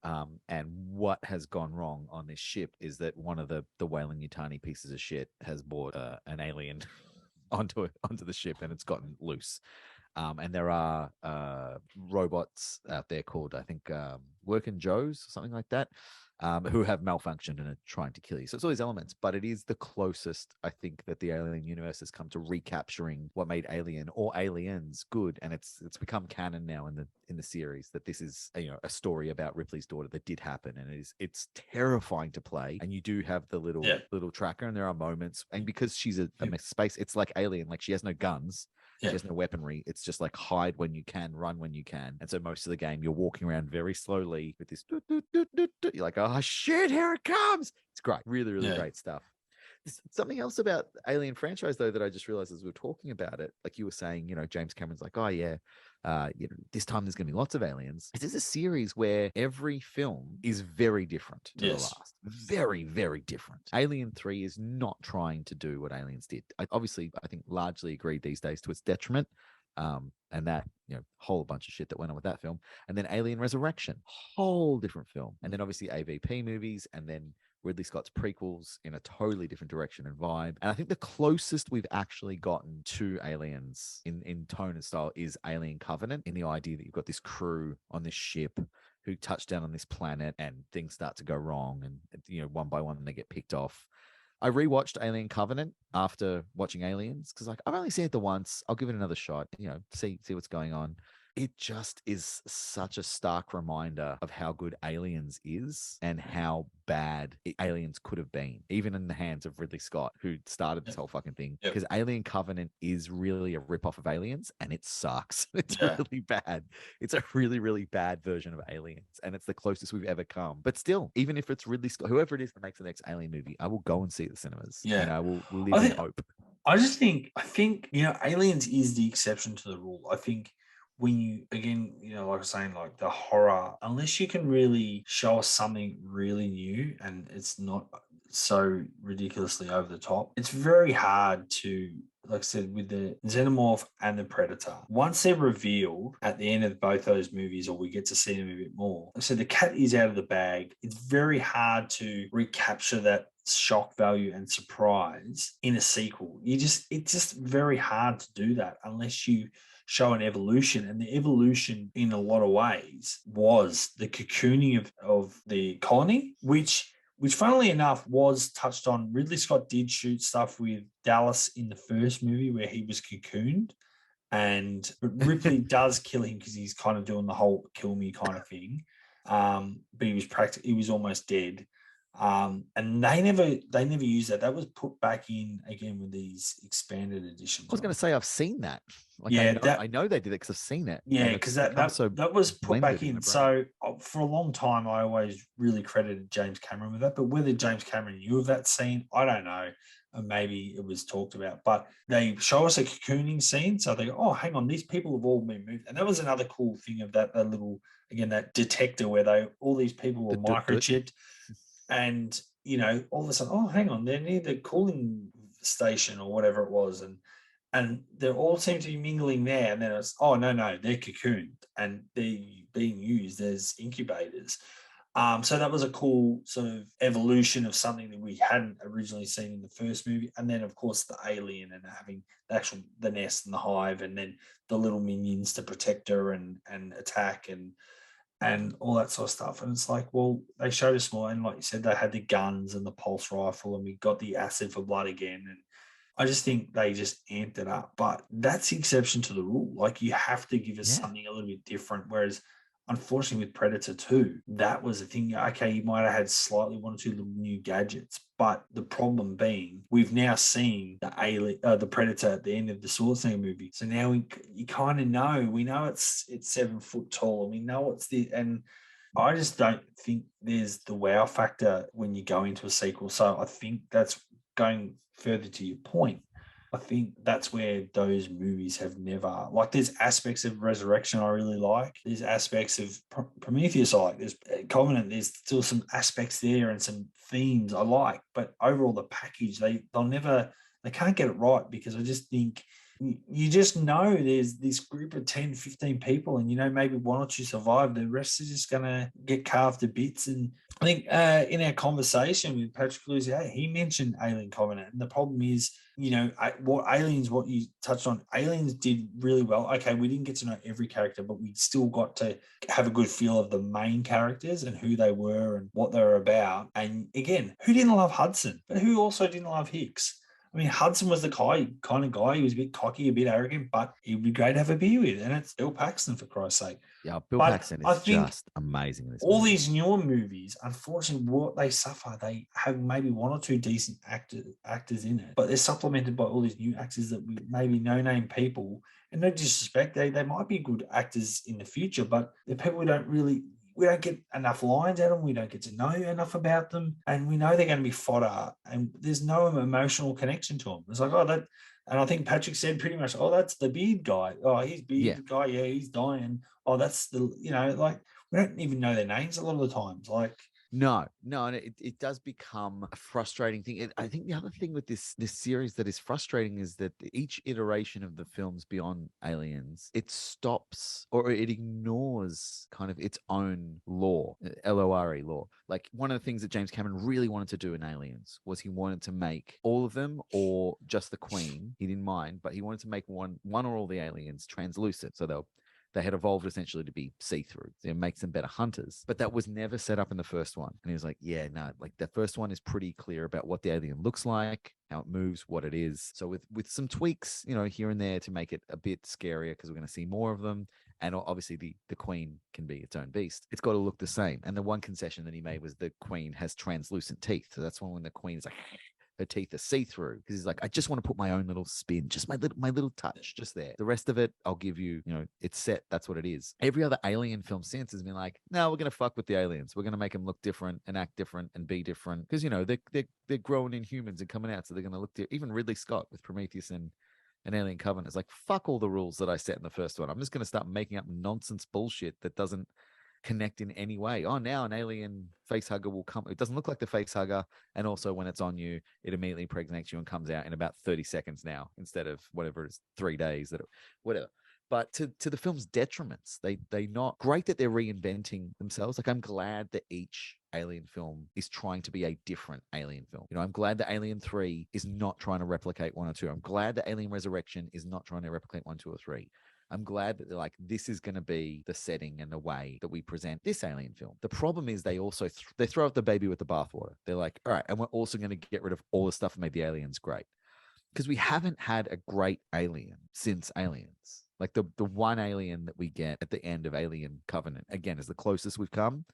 And what has gone wrong on this ship is that one of the Weyland-Yutani pieces of shit has brought an alien onto the ship, and it's gotten loose. And there are robots out there called, I think, Working Joes or something like that, who have malfunctioned and are trying to kill you. So it's all these elements, but it is the closest, I think, that the Alien universe has come to recapturing what made Alien or Aliens good. And it's become canon now in the series that this is a story about Ripley's daughter that did happen, and it's terrifying to play. And you do have the little tracker, and there are moments, and because she's a space, it's like Alien, like she has no guns. She has no weaponry. It's just like hide when you can, run when you can. And so most of the game, you're walking around very slowly with this. You're like, oh shit, here it comes. It's great. Really, really great stuff. There's something else about Alien franchise, though, that I just realized as we were talking about it. Like you were saying, James Cameron's like, oh yeah, this time there's going to be lots of aliens. This is a series where every film is very different to the last. Very, very different. Alien 3 is not trying to do what Aliens did. I think largely agreed these days to its detriment. And that, whole bunch of shit that went on with that film. And then Alien Resurrection, whole different film. And then obviously AVP movies, and then Ridley Scott's prequels in a totally different direction and vibe. And I think the closest we've actually gotten to Aliens in tone and style is Alien Covenant, in the idea that you've got this crew on this ship who touch down on this planet and things start to go wrong, and one by one they get picked off. I rewatched Alien Covenant after watching Aliens because I've only seen it the once. I'll give it another shot, see what's going on. It just is such a stark reminder of how good Aliens is and how bad Aliens could have been, even in the hands of Ridley Scott, who started this whole fucking thing. Because Alien Covenant is really a ripoff of Aliens, and it sucks. It's really bad. It's a really, really bad version of Aliens, and it's the closest we've ever come. But still, even if it's Ridley Scott, whoever it is that makes the next Alien movie, I will go and see it at the cinemas. Yeah. And I will live in hope. I think Aliens is the exception to the rule. I think when you, again, like I was saying, like the horror, unless you can really show us something really new and it's not so ridiculously over the top, it's very hard to, like I said, with the Xenomorph and the Predator, once they're revealed at the end of both those movies, or we get to see them a bit more, so the cat is out of the bag. It's very hard to recapture that shock value and surprise in a sequel. It's just very hard to do that unless you show an evolution. And the evolution in a lot of ways was the cocooning of the colony, which funnily enough was touched on. Ridley Scott did shoot stuff with Dallas in the first movie where he was cocooned, and Ripley does kill him because he's kind of doing the whole kill me kind of thing. But he was almost dead. And they never used that. That was put back in again with these expanded editions. I was going to say I've seen that. I know they did it because I've seen it. Yeah, because that was put back in. So for a long time, I always really credited James Cameron with that. But whether James Cameron knew of that scene, I don't know. Maybe it was talked about. But they show us a cocooning scene. So they go, oh, hang on, these people have all been moved. And that was another cool thing of that little, again, that detector where all these people were microchipped. And, all of a sudden, oh, hang on, they're near the cooling station or whatever it was. And they all seem to be mingling there. And then it's, oh, no, they're cocooned and they're being used as incubators. So that was a cool sort of evolution of something that we hadn't originally seen in the first movie. And then, of course, the alien and having the nest and the hive, and then the little minions to protect her and attack and all that sort of stuff. And it's like, well, they showed us more. And like you said, they had the guns and the pulse rifle, and we got the acid for blood again. And I just think they just amped it up. But that's the exception to the rule. Like, you have to give us something a little bit different. Whereas unfortunately with Predator 2, that was the thing. Okay, you might have had slightly one or two little new gadgets, but the problem being we've now seen the Predator at the end of the Schwarzenegger movie. So now you kind of know, we know it's 7 foot tall, and we know it's and I just don't think there's the wow factor when you go into a sequel. So I think that's going further to your point. I think that's where those movies have never, like, there's aspects of Resurrection I really like. There's aspects of Prometheus I like. There's Covenant. There's still some aspects there and some themes I like. But overall, the package, they can't get it right, because I just think you just know there's this group of 10, 15 people, and, maybe one or two survive. The rest is just going to get carved to bits. And I think in our conversation with Patrick Lewis, he mentioned Alien Covenant. And the problem is, what you touched on, Aliens did really well. Okay, we didn't get to know every character, but we still got to have a good feel of the main characters and who they were and what they were about. And again, who didn't love Hudson? But who also didn't love Hicks? I mean, Hudson was the kind of guy. He was a bit cocky, a bit arrogant, but he would be great to have a beer with. And it's Bill Paxton, for Christ's sake. Yeah, Bill But Paxton I is think just amazing in this all movie. these newer movies, unfortunately, what they suffer, they have maybe one or two decent actors in it, but they're supplemented by all these new actors that we maybe no-name people. And no disrespect, they might be good actors in the future, but they're people we don't get enough lines out of them. We don't get to know enough about them. And we know they're going to be fodder, and there's no emotional connection to them. It's like, and I think Patrick said pretty much, that's the beard guy. Oh, he's beard guy. Yeah, he's dying. Oh, that's we don't even know their names a lot of the times. Like, No, and it does become a frustrating thing. I think the other thing with this series that is frustrating is that each iteration of the films beyond Aliens, it stops or it ignores kind of its own lore, LORE lore. Like, one of the things that James Cameron really wanted to do in Aliens was he wanted to make all of them, or just the Queen. He didn't mind, but he wanted to make one or all the aliens translucent, so they had evolved essentially to be see-through. It makes them better hunters. But that was never set up in the first one. And he was like, yeah, no, like the first one is pretty clear about what the alien looks like, how it moves, what it is. So with some tweaks, here and there to make it a bit scarier, because we're going to see more of them. And obviously the Queen can be its own beast. It's got to look the same. And the one concession that he made was the Queen has translucent teeth. So that's when the Queen is like, her teeth are see-through, because he's like, I just want to put my own little spin, just my little touch, just there. The rest of it, I'll give you. It's set. That's what it is. Every other Alien film since has been like, no, we're gonna fuck with the aliens. We're gonna make them look different and act different and be different, because they're growing in humans and coming out, so they're gonna look different. Even Ridley Scott with Prometheus and Alien Covenant is like, fuck all the rules that I set in the first one. I'm just gonna start making up nonsense bullshit that doesn't connect in any way. Oh, now an alien face hugger will come. It doesn't look like the face hugger, and also when it's on you, it immediately impregnates you and comes out in about 30 seconds now, instead of whatever it is, 3 days, whatever. But to the film's detriments, they not great that they're reinventing themselves. Like, I'm glad that each Alien film is trying to be a different Alien film. I'm glad that Alien 3 is not trying to replicate 1 or 2. I'm glad that Alien Resurrection is not trying to replicate 1, 2, or 3. I'm glad that they're like, this is going to be the setting and the way that we present this Alien film. The problem is they also they throw out the baby with the bathwater. They're like, all right, and we're also going to get rid of all the stuff that made the aliens great, because we haven't had a great alien since Aliens. Like the one alien that we get at the end of Alien Covenant, again, is the closest we've come.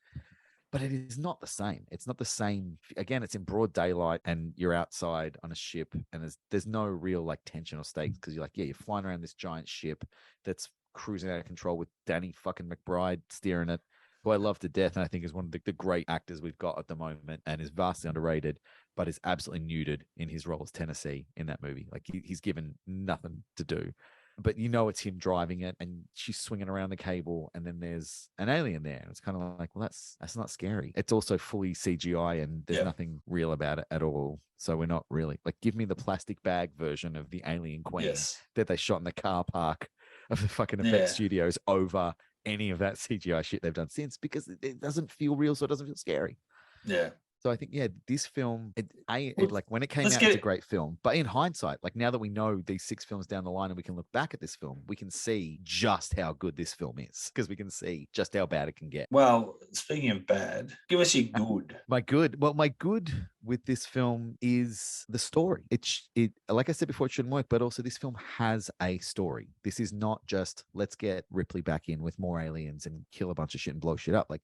But it is not the same. It's not the same. Again, it's in broad daylight and you're outside on a ship, and there's no real like tension or stakes, because you're like, yeah, you're flying around this giant ship that's cruising out of control with Danny fucking McBride steering it, who I love to death, and I think is one of the great actors we've got at the moment, and is vastly underrated, but is absolutely neutered in his role as Tennessee in that movie. Like, he's given nothing to do. But it's him driving it, and she's swinging around the cable, and then there's an alien there. And it's kind of like, well, that's not scary. It's also fully CGI, and there's nothing real about it at all. So we're not really like, give me the plastic bag version of the Alien Queen that they shot in the car park of the fucking effects studios over any of that CGI shit they've done since, because it doesn't feel real, so it doesn't feel scary. Yeah. So I think, this film, like when it came out, it's a great film. But in hindsight, like now that we know these 6 films down the line and we can look back at this film, we can see just how good this film is, because we can see just how bad it can get. Well, speaking of bad, give us your good. My good with this film is the story. It like I said before, it shouldn't work, but also this film has a story. This is not just let's get Ripley back in with more aliens and kill a bunch of shit and blow shit up. Like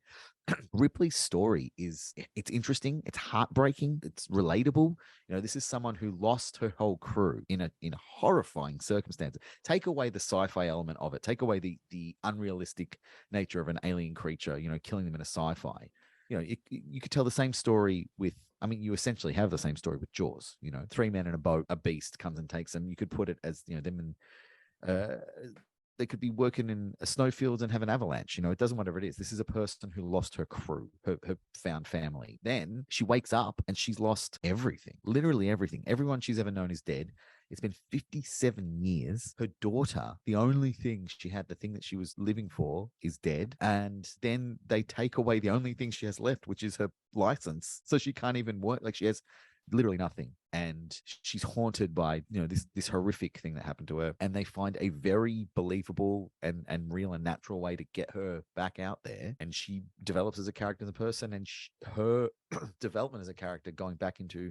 Ripley's story it's interesting, it's heartbreaking, it's relatable. This is someone who lost her whole crew in a horrifying circumstance. Take away the sci-fi element of it, take away the unrealistic nature of an alien creature, killing them in a sci-fi. You could tell the same story with, I mean, you essentially have the same story with Jaws. 3 men in a boat, a beast comes and takes them. You could put it as, them in, they could be working in a snowfield and have an avalanche. It doesn't, whatever it is. This is a person who lost her crew, her found family. Then she wakes up and she's lost everything, literally everything. Everyone she's ever known is dead. It's been 57 years. Her daughter, the only thing she had, the thing that she was living for, is dead. And then they take away the only thing she has left, which is her license. So she can't even work. Like, she has literally nothing. And she's haunted by, this horrific thing that happened to her. And they find a very believable and real and natural way to get her back out there. And she develops as a character, as a person, and her development as a character going back into,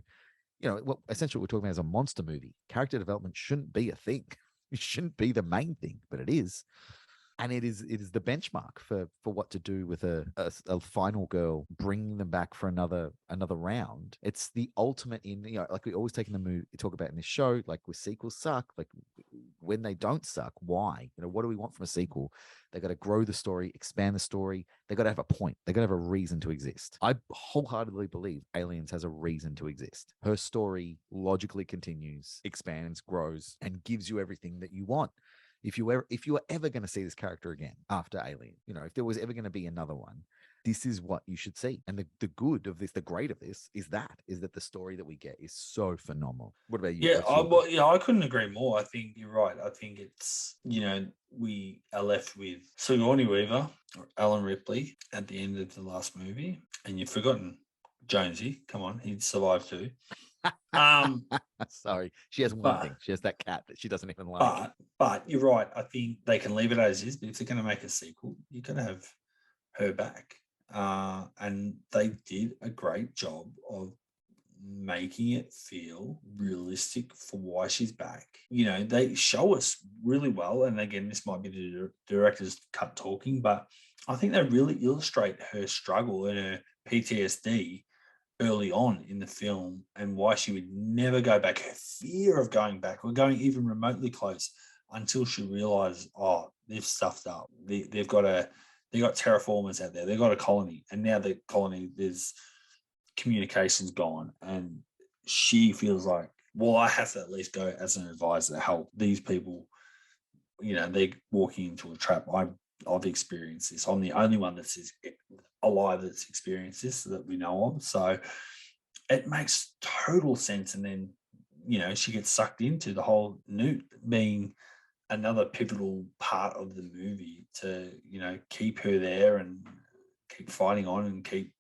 essentially what we're talking about is a monster movie. Character development shouldn't be a thing. It shouldn't be the main thing, but it is. And it is the benchmark for what to do with a final girl, bringing them back for another round. It's the ultimate in, like we always take in the movie, talk about in this show, like with sequels suck, like when they don't suck, why? What do we want from a sequel? They got to grow the story, expand the story. They got to have a point. They got to have a reason to exist. I wholeheartedly believe Aliens has a reason to exist. Her story logically continues, expands, grows, and gives you everything that you want. If you were ever going to see this character again after Alien, if there was ever going to be another one, this is what you should see. And the good of this, the great of this is that the story that we get is so phenomenal. What about you? I couldn't agree more. I think you're right. I think it's, we are left with Sigourney Weaver or Alan Ripley at the end of the last movie, and you've forgotten Jonesy. Come on, he'd survive too. Sorry, she has one thing. She has that cat that she doesn't even like. But you're right. I think they can leave it as is. But if they're going to make a sequel, you're going to have her back. And they did a great job of making it feel realistic for why she's back. They show us really well. And again, this might be the director's cut talking, but I think they really illustrate her struggle and her PTSD early on in the film, and why she would never go back, her fear of going back or going even remotely close, until she realized, they've stuffed up. They got terraformers out there. They've got a colony, and now the colony, there's communication's gone, and she feels like, well, I have to at least go as an advisor to help these people. They're walking into a trap. I've experienced this. I'm the only one that's alive that's experienced this that we know of. So it makes total sense. And then, she gets sucked into the whole Newt being another pivotal part of the movie to, keep her there and keep fighting on and keep,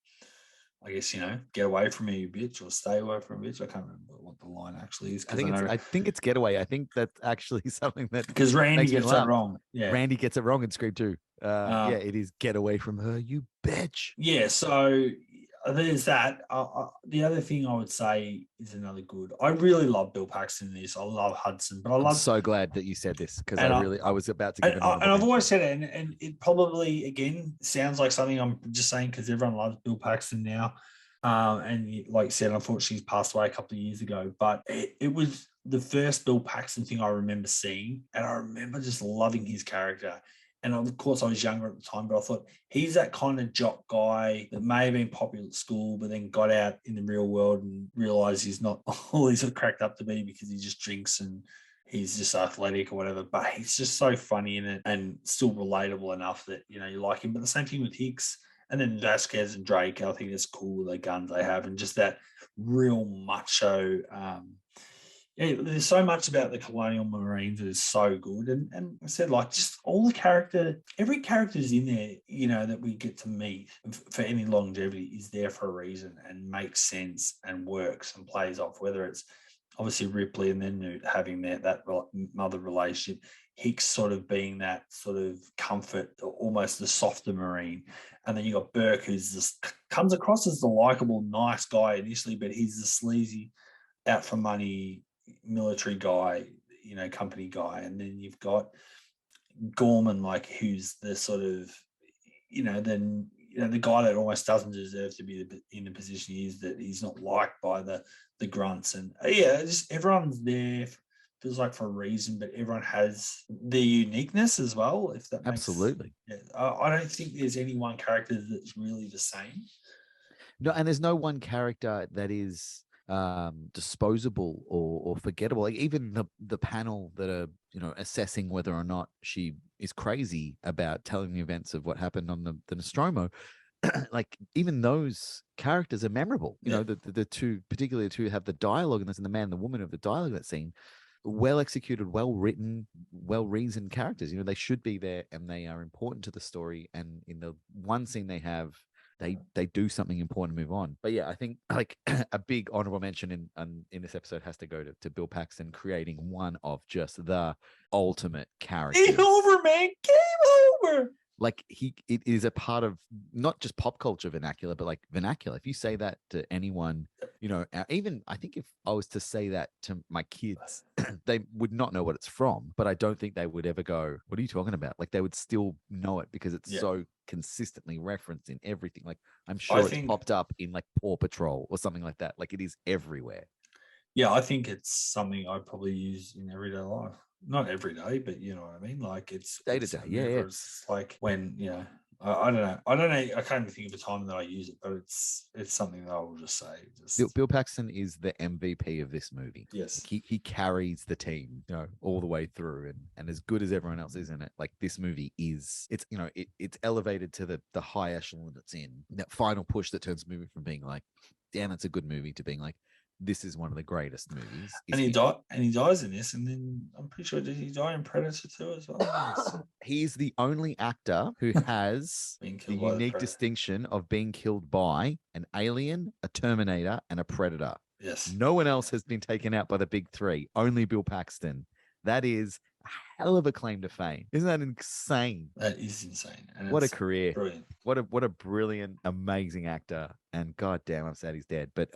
I guess, get away from me, you bitch, or stay away from me, bitch. I can't remember what the line actually is. I think it's get away. I think that's actually something that, because Randy gets that wrong. Yeah, Randy gets it wrong in Scream 2. It is get away from her, you bitch. Yeah, so there's that. The other thing I would say is another good. I really love Bill Paxton in this. I love Hudson, but I'm so glad that you said this, because I was about to give it. And I've always said it, and it probably again sounds like something I'm just saying because everyone loves Bill Paxton now. And like you said, unfortunately, he's passed away a couple of years ago. But it was the first Bill Paxton thing I remember seeing, and I remember just loving his character. And of course, I was younger at the time, but I thought he's that kind of jock guy that may have been popular at school, but then got out in the real world and realized he's not all he's cracked up to be, because he just drinks and he's just athletic or whatever. But he's just so funny in it and still relatable enough that, you like him. But the same thing with Hicks. And then Vasquez and Drake, I think it's cool, the guns they have, and just that real macho. There's so much about the Colonial Marines that is so good. And I said, like, just all every character's in there, that we get to meet for any longevity is there for a reason and makes sense and works and plays off, whether it's obviously Ripley and then Newt having that mother relationship. Hicks sort of being that sort of comfort, almost the softer Marine. And then you got Burke, who's just comes across as the likable, nice guy initially, but he's the sleazy, out for money military guy, company guy. And then you've got Gorman, like who's the sort of, the guy that almost doesn't deserve to be in the position he is, that he's not liked by the grunts. And just everyone's there, feels like for a reason, but everyone has their uniqueness as well, if that makes Absolutely. Yeah, I don't think there's any one character that's really the same. No, and there's no one character that is disposable or forgettable. Like even the panel that are assessing whether or not she is crazy about telling the events of what happened on the Nostromo, like even those characters are memorable. The two, particularly the two, have the dialogue in this, and the man and the woman of the dialogue in that scene, well executed, well written, well reasoned characters. They should be there, and they are important to the story. And in the one scene they have, they do something important and move on. But yeah, I think like a big honorable mention in this episode has to go to Bill Paxton creating one of just the ultimate characters. Game over, man. Game over. Like it is a part of not just pop culture vernacular, but like vernacular. If you say that to anyone, even I think if I was to say that to my kids, they would not know what it's from, but I don't think they would ever go, "What are you talking about?" Like they would still know it because it's so consistently referenced in everything. Like I'm sure it's popped up in like Paw Patrol or something like that. Like it is everywhere. Yeah, I think it's something I probably use in everyday life. Not every day, but you know what I mean? Like it's day to day. Yeah. It's like when, I don't know. I can't even think of a time that I use it, but it's something that I will just say. Bill Paxton is the MVP of this movie. Yes. Like he carries the team, all the way through, and as good as everyone else is in it, like this movie is, it's elevated to the high echelon it's in. That final push that turns the movie from being like, damn, it's a good movie, to being like, this is one of the greatest movies. And he dies in this, and then I'm pretty sure, did he die in Predator 2 as well? He's the only actor who has the unique distinction of being killed by an alien, a Terminator, and a Predator. Yes. No one else has been taken out by the big three. Only Bill Paxton. That is a hell of a claim to fame. Isn't that insane? That is insane. And what a career. Brilliant. What a brilliant, amazing actor. And goddamn, I'm sad he's dead. But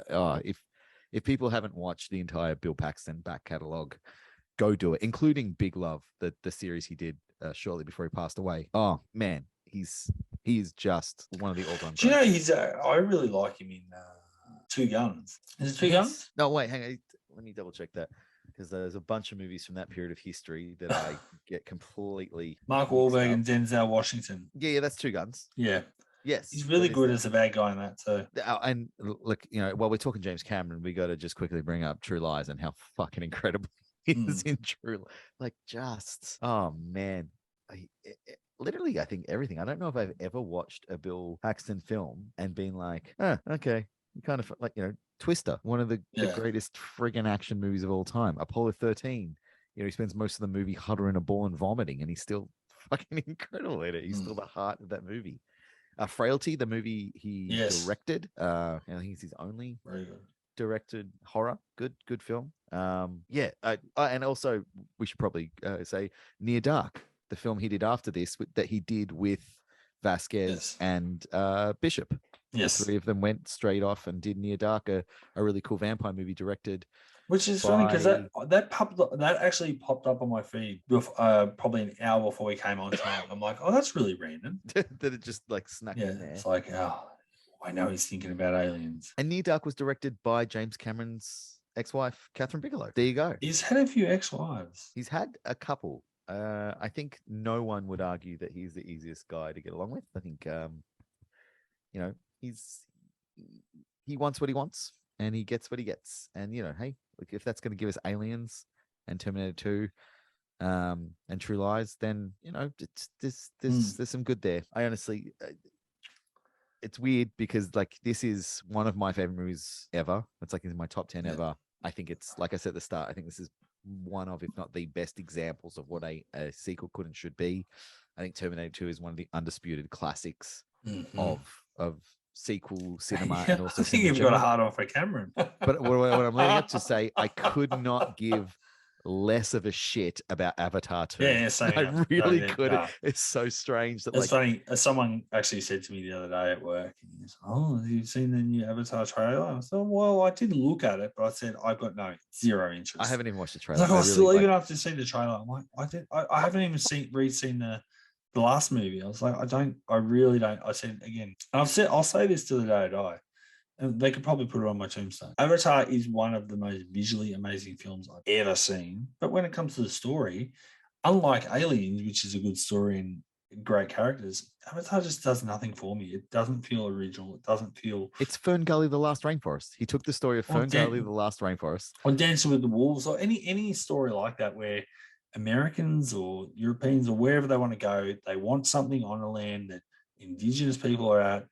if people haven't watched the entire Bill Paxton back catalog, go do it, including Big Love, the series he did shortly before he passed away. Oh man, he is just one of the all-time. Do you know I really like him in Two Guns. Is it Two Guns? No, wait, hang on. Let me double check that, because there's a bunch of movies from that period of history that I get completely. Mark Wahlberg and Denzel Washington. Yeah, that's Two Guns. Yeah. Yes, he's really good as a bad guy in that too. And look, while we're talking James Cameron, we got to just quickly bring up True Lies and how fucking incredible he is in True. Like, just oh man, literally, I think everything. I don't know if I've ever watched a Bill Paxton film and been like, okay, kind of like Twister, one of the greatest friggin' action movies of all time. Apollo 13. He spends most of the movie huddling a ball and vomiting, and he's still fucking incredible at it. He's still the heart of that movie. Frailty, the movie he directed. I think it's his only directed horror. Good film. And also we should probably say Near Dark, the film he did after this that he did with Vasquez and Bishop. Yes, the three of them went straight off and did Near Dark, a really cool vampire movie directed. Which is funny because that actually popped up on my feed probably an hour before we came on tonight. I'm like, oh, that's really random. That it just like snuck in there. It's like, I know he's thinking about aliens. And Near Dark was directed by James Cameron's ex-wife, Catherine Bigelow. There you go. He's had a few ex-wives. He's had a couple. I think no one would argue that he's the easiest guy to get along with. I think, he wants what he wants and he gets what he gets. And, hey, look, if that's going to give us Aliens and Terminator 2 and True Lies, then, there's some good there. I honestly, it's weird because like this is one of my favorite movies ever. It's like in my top 10 ever. I think it's, like I said at the start, I think this is one of, if not the best examples of what a sequel could and should be. I think Terminator 2 is one of the undisputed classics of sequel cinema. And also I think you've got a hard on for Cameron. But what I'm leading up to say, I could not give less of a shit about Avatar 2. Yeah, same I here. really Yeah, couldn't. nah. It's so strange that It's like funny. Someone actually said to me the other day at work, he goes, "Oh, have you seen the new Avatar trailer?" I said, "Well, I did look at it, but I said I've got zero interest." I haven't even watched the It's trailer. like, I oh, really still like. even after seeing the trailer, I'm like, I haven't even re-seen the last movie. I was like, I really don't. I said again, and I'll say this to the day I die. And they could probably put it on my tombstone. Avatar is one of the most visually amazing films I've ever seen. But when it comes to the story, unlike Aliens, which is a good story and great characters, Avatar just does nothing for me. It doesn't feel original. It doesn't feel It's Fern Gully, the Last Rainforest. He took the story of Well, Fern Gully, the Last Rainforest. on Dancing with the Wolves or any story like that where Americans or Europeans or wherever they want to go, they want something on a land that Indigenous people are at.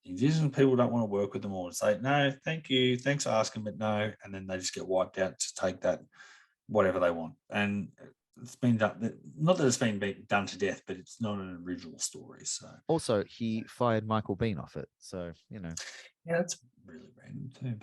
Indigenous people don't want to work with them or say, no, thank you, thanks for asking, but no. And then they just get wiped out to take that, whatever they want. And it's been done, not that it's been done to death, but it's not an original story. So, Also, he fired Michael Bean off it. So, yeah, that's really random too.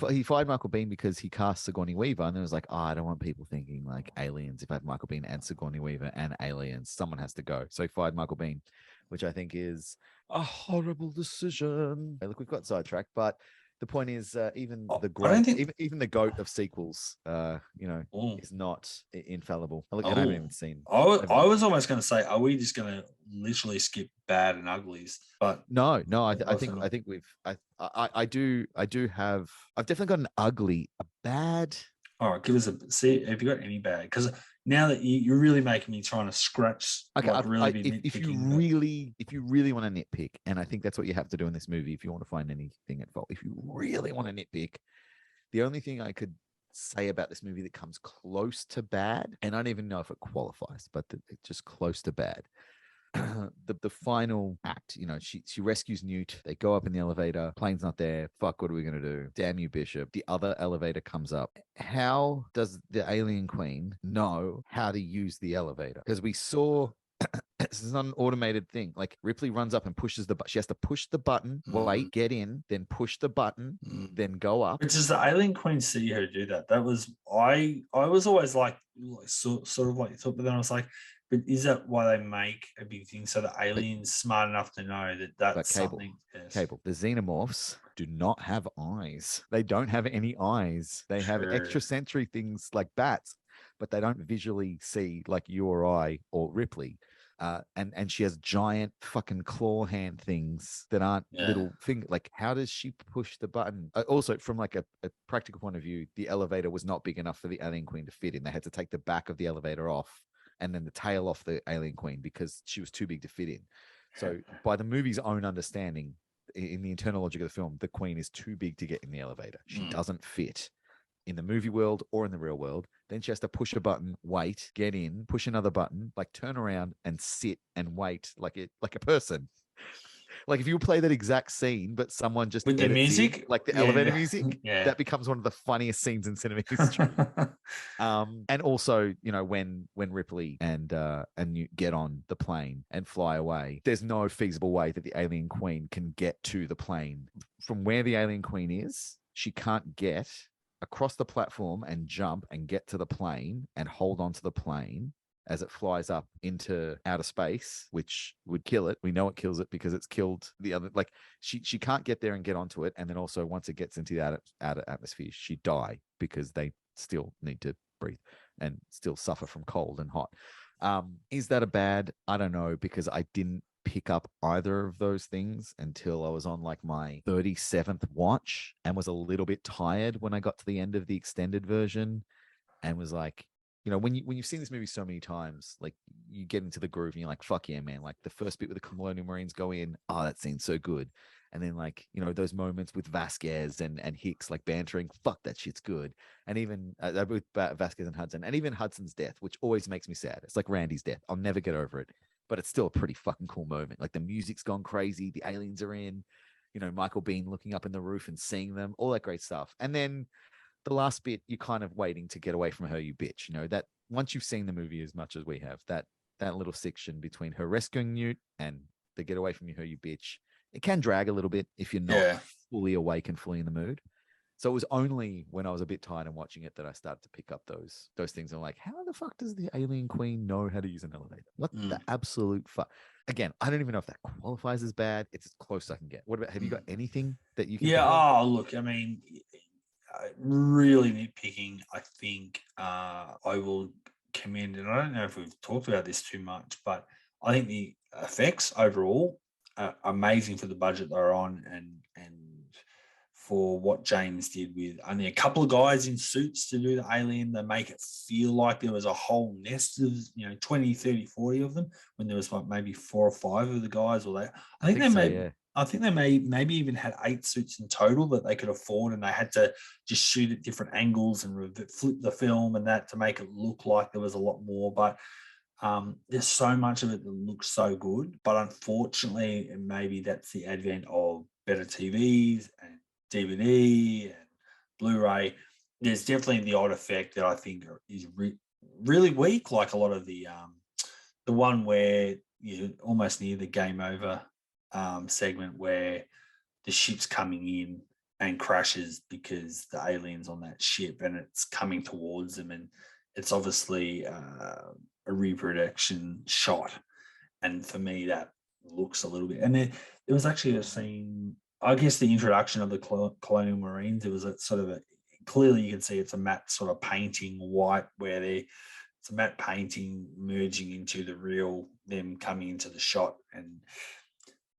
But he fired Michael Bean because he cast Sigourney Weaver, and then was like, oh, I don't want people thinking like Aliens. If I have Michael Bean and Sigourney Weaver and Aliens, someone has to go. So he fired Michael Bean, which I think is a horrible decision. Hey, look, we've got sidetracked, but the point is, even the I don't great, think. even the goat of sequels, Oh, is not infallible. Look, I haven't even seen. I was almost going to say, are we just going to literally skip bad and uglies? But No, I thought- think I do have. I've definitely got an ugly, a bad. all right, give us a see. Have you got any bad? Because now that you're really making me trying to scratch, Okay, like really be if you nitpicking. really want to nitpick, and I think that's what you have to do in this movie if you want to find anything at fault. If you really want to nitpick, the only thing I could say about this movie that comes close to bad, and I don't even know if it qualifies, but it's just close to bad. The final act, she rescues Newt. They go up in the elevator. Plane's not there. Fuck, what are we gonna do? Damn you, Bishop. The other elevator comes up. How does the alien queen know how to use the elevator? Because we saw this is not an automated thing. Like Ripley runs up and pushes the button. She has to push the button, wait, get in, then push the button, then go up. But does the alien queen see her do that? That was I was always like sort of like thought, but then I was like, but is that why they make a big thing so the alien's smart enough to know that that's something? Yes. Cable. The xenomorphs do not have eyes. They don't have any eyes. They have extra sensory things like bats, but they don't visually see like you or I or Ripley. And she has giant fucking claw hand things that aren't little finger. Like, how does she push the button? Also, from like a practical point of view, the elevator was not big enough for the alien queen to fit in. They had to take the back of the elevator off and then the tail off the alien queen because she was too big to fit in. So, by the movie's own understanding, in the internal logic of the film, the queen is too big to get in the elevator. She doesn't fit in the movie world or in the real world. Then she has to push a button, wait, get in, push another button, like turn around and sit and wait like a person. Like if you play that exact scene, but someone just with the music, like the elevator music, yeah, that becomes one of the funniest scenes in cinema history. And also, when Ripley and you get on the plane and fly away, there's no feasible way that the alien queen can get to the plane from where the alien queen is. She can't get across the platform and jump and get to the plane and hold on to the plane as it flies up into outer space, which would kill it. We know it kills it because it's killed the other. Like she can't get there and get onto it. And then also once it gets into the outer atmosphere, she'd die because they still need to breathe and still suffer from cold and hot. Is that a bad? I don't know, because I didn't pick up either of those things until I was on like my 37th watch and was a little bit tired when I got to the end of the extended version and was like, when you've seen this movie so many times, like you get into the groove and you're like, fuck yeah, man. Like the first bit with the Colonial Marines go in, oh, that scene's so good. And then like, those moments with Vasquez and Hicks like bantering, fuck, that shit's good. And even with Vasquez and Hudson, and even Hudson's death, which always makes me sad. It's like Randy's death. I'll never get over it. But it's still a pretty fucking cool moment. Like the music's gone crazy. The aliens are in, Michael Bean looking up in the roof and seeing them, all that great stuff. And then the last bit, you're kind of waiting to get away from her, you bitch. That once you've seen the movie as much as we have, that little section between her rescuing Newt and the get away from you, her, you bitch, it can drag a little bit if you're not fully awake and fully in the mood. So it was only when I was a bit tired and watching it that I started to pick up those things. I'm like, how the fuck does the alien queen know how to use an elevator? What the absolute fuck? Again, I don't even know if that qualifies as bad. It's as close as I can get. What about, have you got anything that you can Yeah. think of? Oh, look, I mean, really nitpicking. I think I will commend, and I don't know if we've talked about this too much, but I think the effects overall are amazing for the budget they're on, and for what James did with only a couple of guys in suits to do the alien. They make it feel like there was a whole nest of 20, 30, 40 of them, when there was like maybe 4 or 5 of the guys. Or I think they so, made yeah. I think they maybe even had 8 suits in total that they could afford, and they had to just shoot at different angles and flip the film and that to make it look like there was a lot more. But there's so much of it that looks so good. But unfortunately, and maybe that's the advent of better TVs and DVD and Blu-ray. There's definitely the odd effect that I think is really weak, like a lot of the one where you're almost near the game over segment where the ship's coming in and crashes because the alien's on that ship and it's coming towards them, and it's obviously a reproduction shot. And for me, that looks a little bit. And there was actually a scene, I guess, the introduction of the Colonial Marines. It was a sort of clearly you can see it's a matte sort of painting white, where it's a matte painting merging into the real, them coming into the shot. And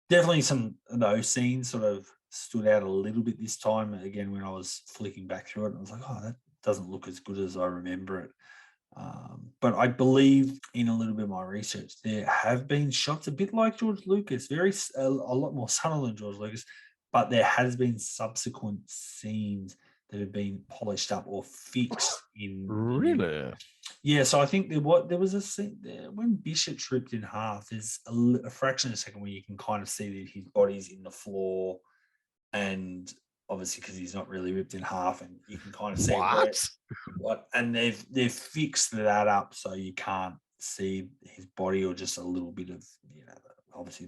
definitely some of those scenes sort of stood out a little bit this time. Again, when I was flicking back through it, I was like, oh, that doesn't look as good as I remember it. But I believe, in a little bit of my research, there have been shots a bit like George Lucas, a lot more subtle than George Lucas, but there has been subsequent scenes that have been polished up or fixed in. Really? Yeah, so I think there was a scene there when Bishop's ripped in half. There's a fraction of a second where you can kind of see that his body's in the floor, and obviously because he's not really ripped in half, and you can kind of see what, and they've fixed that up so you can't see his body, or just a little bit of obviously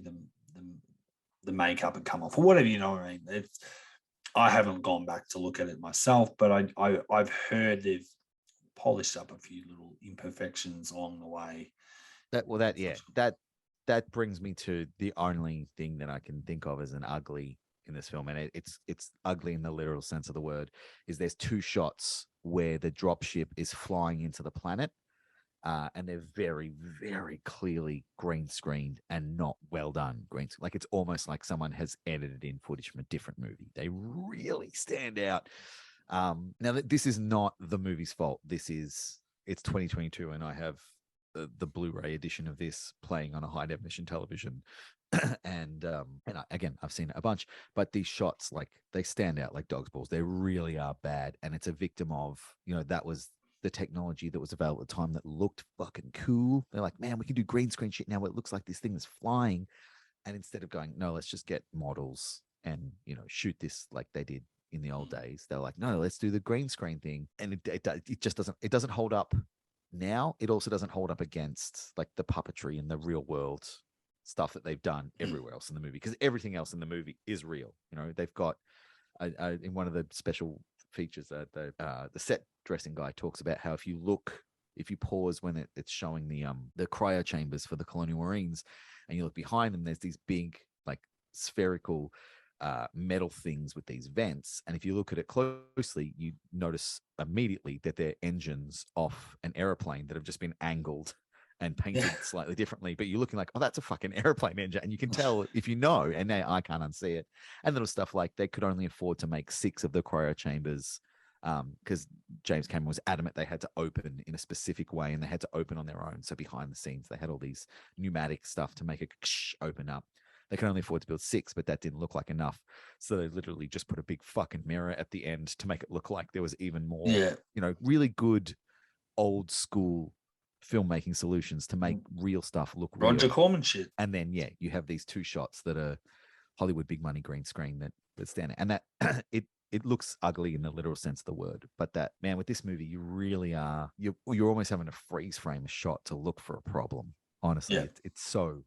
the makeup had come off or whatever, you know what I mean. I haven't gone back to look at it myself, but I've heard they've polished up a few little imperfections along the way. That brings me to the only thing that I can think of as an ugly in this film, and it's ugly in the literal sense of the word. Is there's 2 shots where the dropship is flying into the planet, and they're very, very clearly green screened and not well done green. Like it's almost like someone has edited in footage from a different movie. They really stand out. Now this is not the movie's fault. It's 2022, and I have the Blu-ray edition of this playing on a high definition television. and again, I've seen it a bunch, but these shots, like, they stand out like dog's balls. They really are bad, and it's a victim of that was the technology that was available at the time that looked fucking cool. They're like, man, we can do green screen shit now. It looks like this thing is flying, and instead of going, no, let's just get models and shoot this like they did in the old days, they're like, no, let's do the green screen thing, and it just doesn't hold up now. It also doesn't hold up against like the puppetry and the real world stuff that they've done everywhere else in the movie, because everything else in the movie is real. They've got in one of the special features that the set dressing guy talks about how if you pause when it's showing the cryo chambers for the Colonial Marines, and you look behind them, there's these big like spherical metal things with these vents, and if you look at it closely, you notice immediately that they're engines off an airplane that have just been angled and painted slightly differently, but you're looking like, oh, that's a fucking airplane engine, and you can tell if and now I can't unsee it. And little stuff like they could only afford to make 6 of the cryo chambers because James Cameron was adamant they had to open in a specific way, and they had to open on their own. So behind the scenes, they had all these pneumatic stuff to make it open up. They could only afford to build 6, but that didn't look like enough. So they literally just put a big fucking mirror at the end to make it look like there was even more, really good old school filmmaking solutions to make real stuff look real. Roger Corman shit. And then you have these 2 shots that are Hollywood big money green screen that stand out, and that it looks ugly in the literal sense of the word. But that, man, with this movie, you really are you're almost having to freeze frame a shot to look for a problem. Honestly, it's so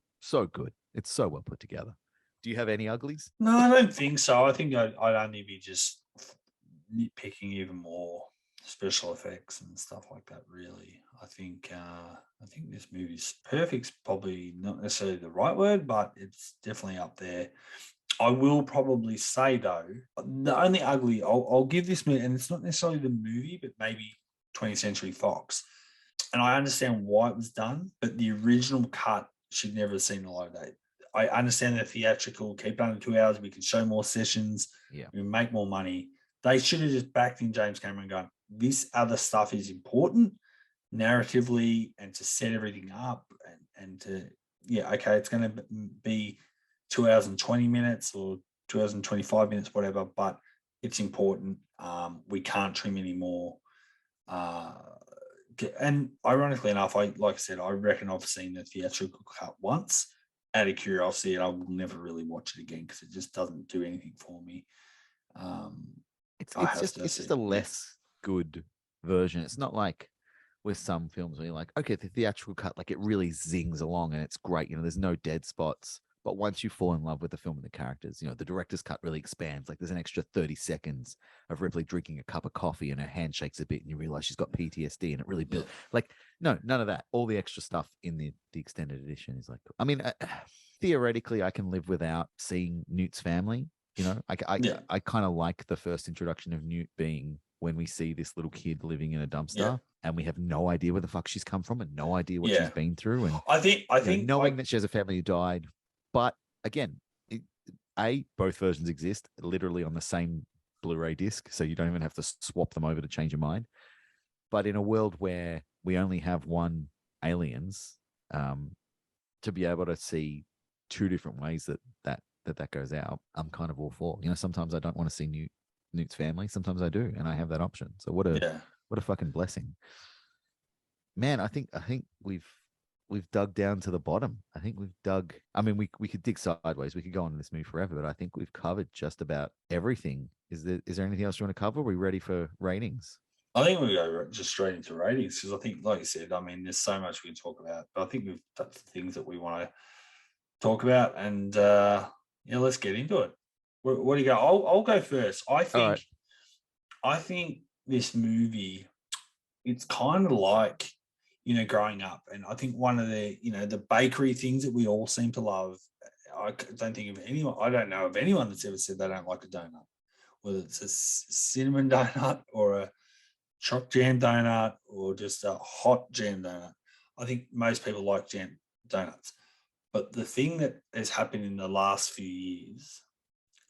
good. It's so well put together. Do you have any uglies? No, I don't think so. I think I'd only be just nitpicking even more, special effects and stuff like that. Really, I think this movie's perfect's probably not necessarily the right word, but it's definitely up there. I will probably say though, the only ugly I'll give this movie, and it's not necessarily the movie, but maybe 20th Century Fox. And I understand why it was done, but the original cut should never have seen the light of day. I understand the theatrical, keep it under 2 hours, we can show more sessions, Yeah. we make more money. They should have just backed in James Cameron and gone, this other stuff is important narratively and to set everything up and to, yeah, okay, it's going to be 2 hours and 20 minutes or 2 hours and 25 minutes, whatever, but it's important. We can't trim anymore. And ironically enough, like I said, I reckon I've seen the theatrical cut once out of curiosity, and I will never really watch it again because it just doesn't do anything for me. It's just a less good version. It's not like with some films where you're like, okay, the theatrical cut, like it really zings along and it's great. You know, there's no dead spots. But once you fall in love with the film and the characters, you know, the director's cut really expands. Like there's an extra 30 seconds of Ripley drinking a cup of coffee and her hand shakes a bit and you realize she's got PTSD and it really builds. Like, no, none of that. All the extra stuff in the extended edition is like, I mean, theoretically, I can live without seeing Newt's family. You know, I kind of like the first introduction of Newt being when we see this little kid living in a dumpster and we have no idea where the fuck she's come from and no idea what she's been through. And I think knowing that she has a family who died. But again, both versions exist literally on the same Blu-ray disc, so you don't even have to swap them over to change your mind. But in a world where we only have one Aliens, to be able to see two different ways that goes out, I'm kind of all for. You know, sometimes I don't want to see Newt's family, sometimes I do, and I have that option. So what a fucking blessing, man. I think we've dug down to the bottom. I think we've dug. I mean, we could dig sideways. We could go on this movie forever, but I think we've covered just about everything. Is there anything else you want to cover? Are we ready for ratings? I think we go just straight into ratings because I think, like you said, I mean, there's so much we can talk about, but I think we've touched the things that we want to talk about, and let's get into it. What do you go? I'll go first. I think this movie, it's kind of like, you know, growing up. And I think one of the, you know, the bakery things that we all seem to love, I don't think of anyone, I don't know of anyone that's ever said they don't like a donut, whether it's a cinnamon donut or a choc jam donut or just a hot jam donut. I think most people like jam donuts. But the thing that has happened in the last few years,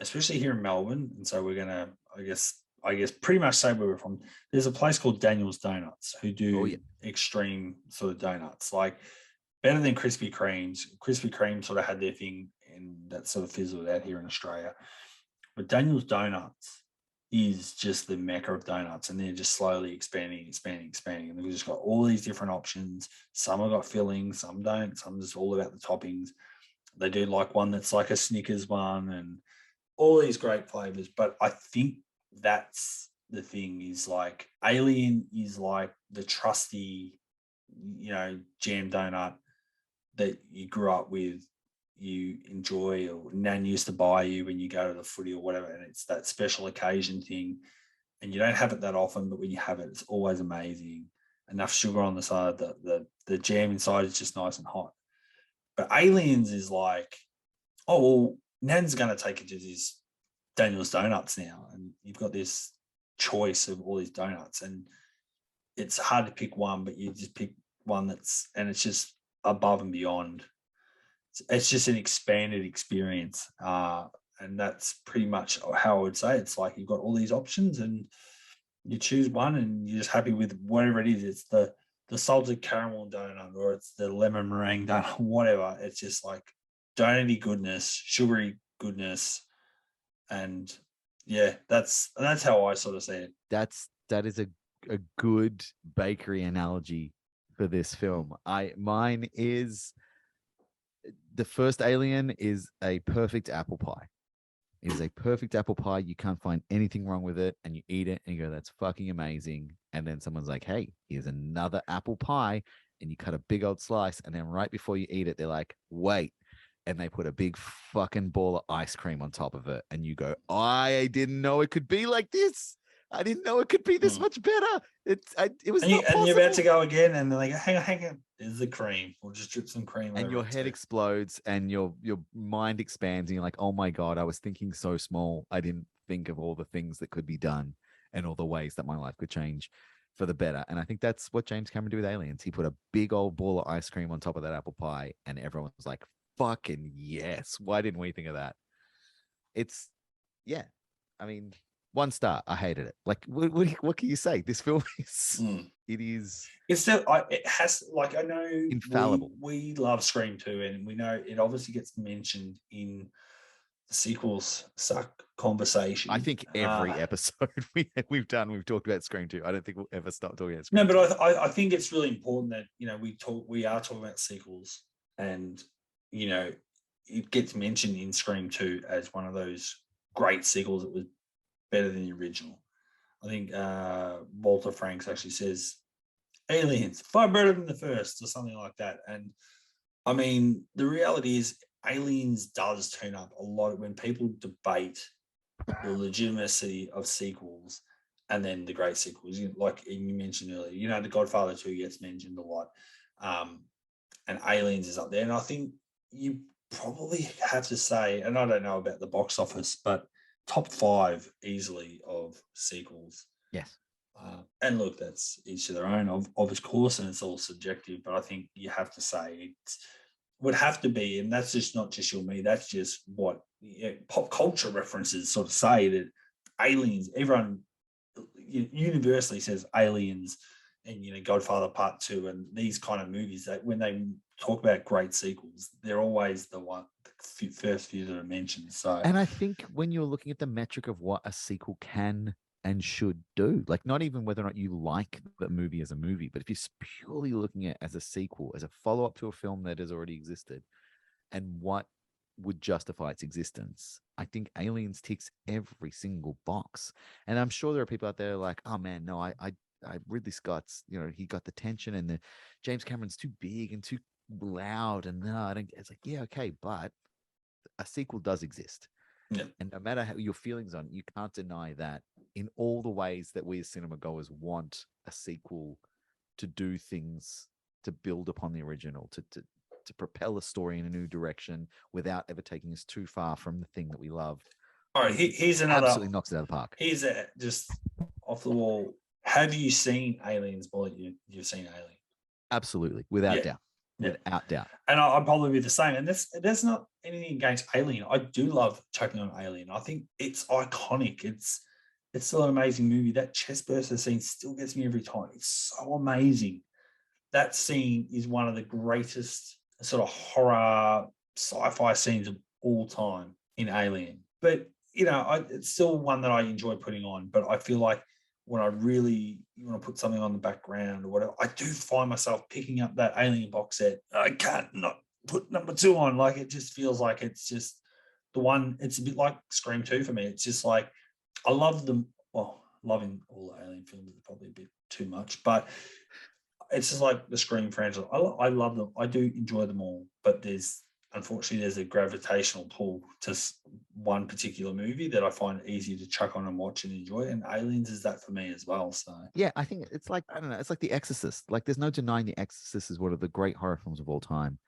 especially here in Melbourne, and so we're going to, I guess pretty much say where we're from. There's a place called Daniel's Donuts who do extreme sort of donuts, like better than Krispy Kremes. Krispy Kreme sort of had their thing and that sort of fizzled out here in Australia. But Daniel's Donuts is just the mecca of donuts, and they're just slowly expanding. And they've just got all these different options. Some have got fillings, some don't. Some just all about the toppings. They do like one that's like a Snickers one and all these great flavors. But I think that's the thing, is like Alien is like the trusty, you know, jam donut that you grew up with, you enjoy, or Nan used to buy you when you go to the footy or whatever, and it's that special occasion thing, and you don't have it that often, but when you have it, it's always amazing. Enough sugar on the side, the jam inside is just nice and hot. But Aliens is like, oh well, Nan's going to take it to this Daniel's Donuts now, and you've got this choice of all these donuts, and it's hard to pick one, but you just pick one and it's just above and beyond. It's just an expanded experience, and that's pretty much how I would say it's like you've got all these options and you choose one and you're just happy with whatever it is. It's the salted caramel donut, or it's the lemon meringue donut, whatever. It's just like donut-y goodness, sugary goodness. And yeah, that's how I sort of see it. That is a good bakery analogy for this film. Mine is, the first Alien is a perfect apple pie. It is a perfect apple pie. You can't find anything wrong with it, and you eat it and you go, that's fucking amazing. And then someone's like, hey, here's another apple pie, and you cut a big old slice, and then right before you eat it, they're like, wait. And they put a big fucking ball of ice cream on top of it. And you go, I didn't know it could be like this. I didn't know it could be this much better. It was And, not possible. and you're about to go again, and they're like, hang on, there's the cream. We'll just drip some cream and over your it head too. explodes and your mind expands and you're like, oh my God, I was thinking so small. I didn't think of all the things that could be done and all the ways that my life could change for the better. And I think that's what James Cameron did with Aliens. He put a big old ball of ice cream on top of that apple pie and everyone was like, fucking yes. Why didn't we think of that? It's, yeah. I mean, 1 star. I hated it. Like, what can you say? This film is, it is. It's still, it has, like, I know infallible. We love Scream 2, and we know it obviously gets mentioned in the sequels suck conversation. I think every episode we've talked about Scream 2. I don't think we'll ever stop talking about Scream 2. No, but I think it's really important that, you know, we are talking about sequels, and, you know, it gets mentioned in Scream 2 as one of those great sequels that was better than the original. I think Walter Franks actually says Aliens far better than the first, or something like that. And I mean, the reality is Aliens does turn up a lot when people debate the legitimacy of sequels and then the great sequels. Like you mentioned earlier, you know, The Godfather 2 gets mentioned a lot, and Aliens is up there. And I think you probably have to say, and I don't know about the box office, but top 5 easily of sequels. Yes. And look, that's each to their own, of course, and it's all subjective. But I think you have to say it would have to be, and that's just not just you and me. That's just what pop culture references sort of say, that Aliens. Everyone universally says Aliens, and you know, Godfather Part 2, and these kind of movies. That when they talk about great sequels, they're always the first few that are mentioned. So, and I think when you're looking at the metric of what a sequel can and should do, like not even whether or not you like the movie as a movie, but if you're purely looking at it as a sequel, as a follow-up to a film that has already existed, and what would justify its existence, I think Aliens ticks every single box. And I'm sure there are people out there like, oh man, no, I Ridley Scott's, you know, he got the tension, and the James Cameron's too big and too loud, and no, I don't. It's like, yeah, okay, but a sequel does exist. yeah. And no matter how your feelings on it, you can't deny that in all the ways that we as cinema goers want a sequel to do things to build upon the original, to propel a story in a new direction without ever taking us too far from the thing that we love. All right, here's another. Absolutely knocks it out of the park. Here's just off the wall. Have you seen Aliens, Boy? You've seen Alien? Absolutely, without doubt. Yeah. Without doubt. And I'd probably be the same. And that's not anything against Alien. I do love choking on Alien. I think it's iconic. It's still an amazing movie. That chest burster scene still gets me every time. It's so amazing. That scene is one of the greatest sort of horror sci-fi scenes of all time in Alien. But, you know, it's still one that I enjoy putting on. But I feel like when I really want to put something on the background or whatever, I do find myself picking up that Alien box set. I can't not put number 2 on. Like, it just feels like it's just the one. It's a bit like Scream 2 for me. It's just like, I love them. Well, loving all the Alien films is probably a bit too much, but it's just like the Scream franchise. I love them. I do enjoy them all, but unfortunately there's a gravitational pull to one particular movie that I find easy to chuck on and watch and enjoy. And Aliens is that for me as well. So yeah, I think it's like, I don't know, it's like The Exorcist. Like, there's no denying The Exorcist is one of the great horror films of all time,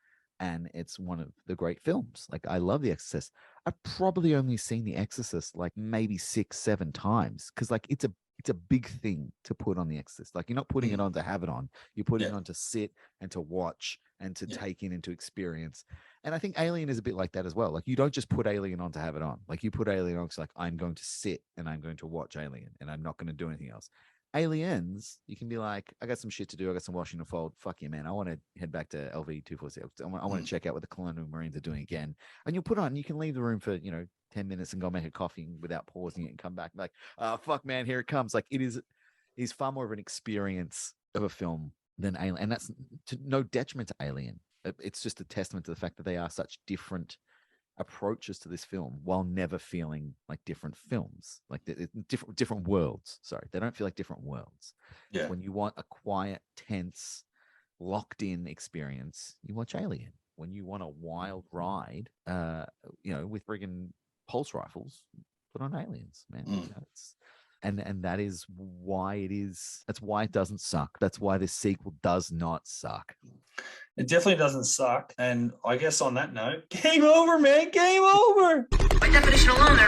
and it's one of the great films. Like, I love The Exorcist. I've probably only seen The Exorcist like maybe 6-7 times, because like it's a big thing to put on The Exorcist. Like, you're not putting it on to have it on. You're putting it on to sit and to watch and to take in and to experience. And I think Alien is a bit like that as well. Like, you don't just put Alien on to have it on. Like, you put Alien on because, like, I'm going to sit and I'm going to watch Alien and I'm not going to do anything else. Aliens, you can be like, I got some shit to do. I got some washing to fold. Fuck yeah, man. I want to head back to LV246. I want to check out what the Colonial Marines are doing again. And you'll put on, you can leave the room for, 10 minutes and go make a coffee without pausing it and come back and be like, fuck, man, here it comes. Like, it is far more of an experience of a film than Alien. And that's no detriment to Alien. It's just a testament to the fact that they are such different approaches to this film while never feeling like different films, like different worlds. Sorry, they don't feel like different worlds. yeah, When you want a quiet, tense, locked in experience, you watch Alien. When you want a wild ride, with friggin' pulse rifles, put on Aliens, man. And that is why that's why it doesn't suck. That's why this sequel does not suck. It definitely doesn't suck. And I guess on that note, game over, man. Game over. By definition alone,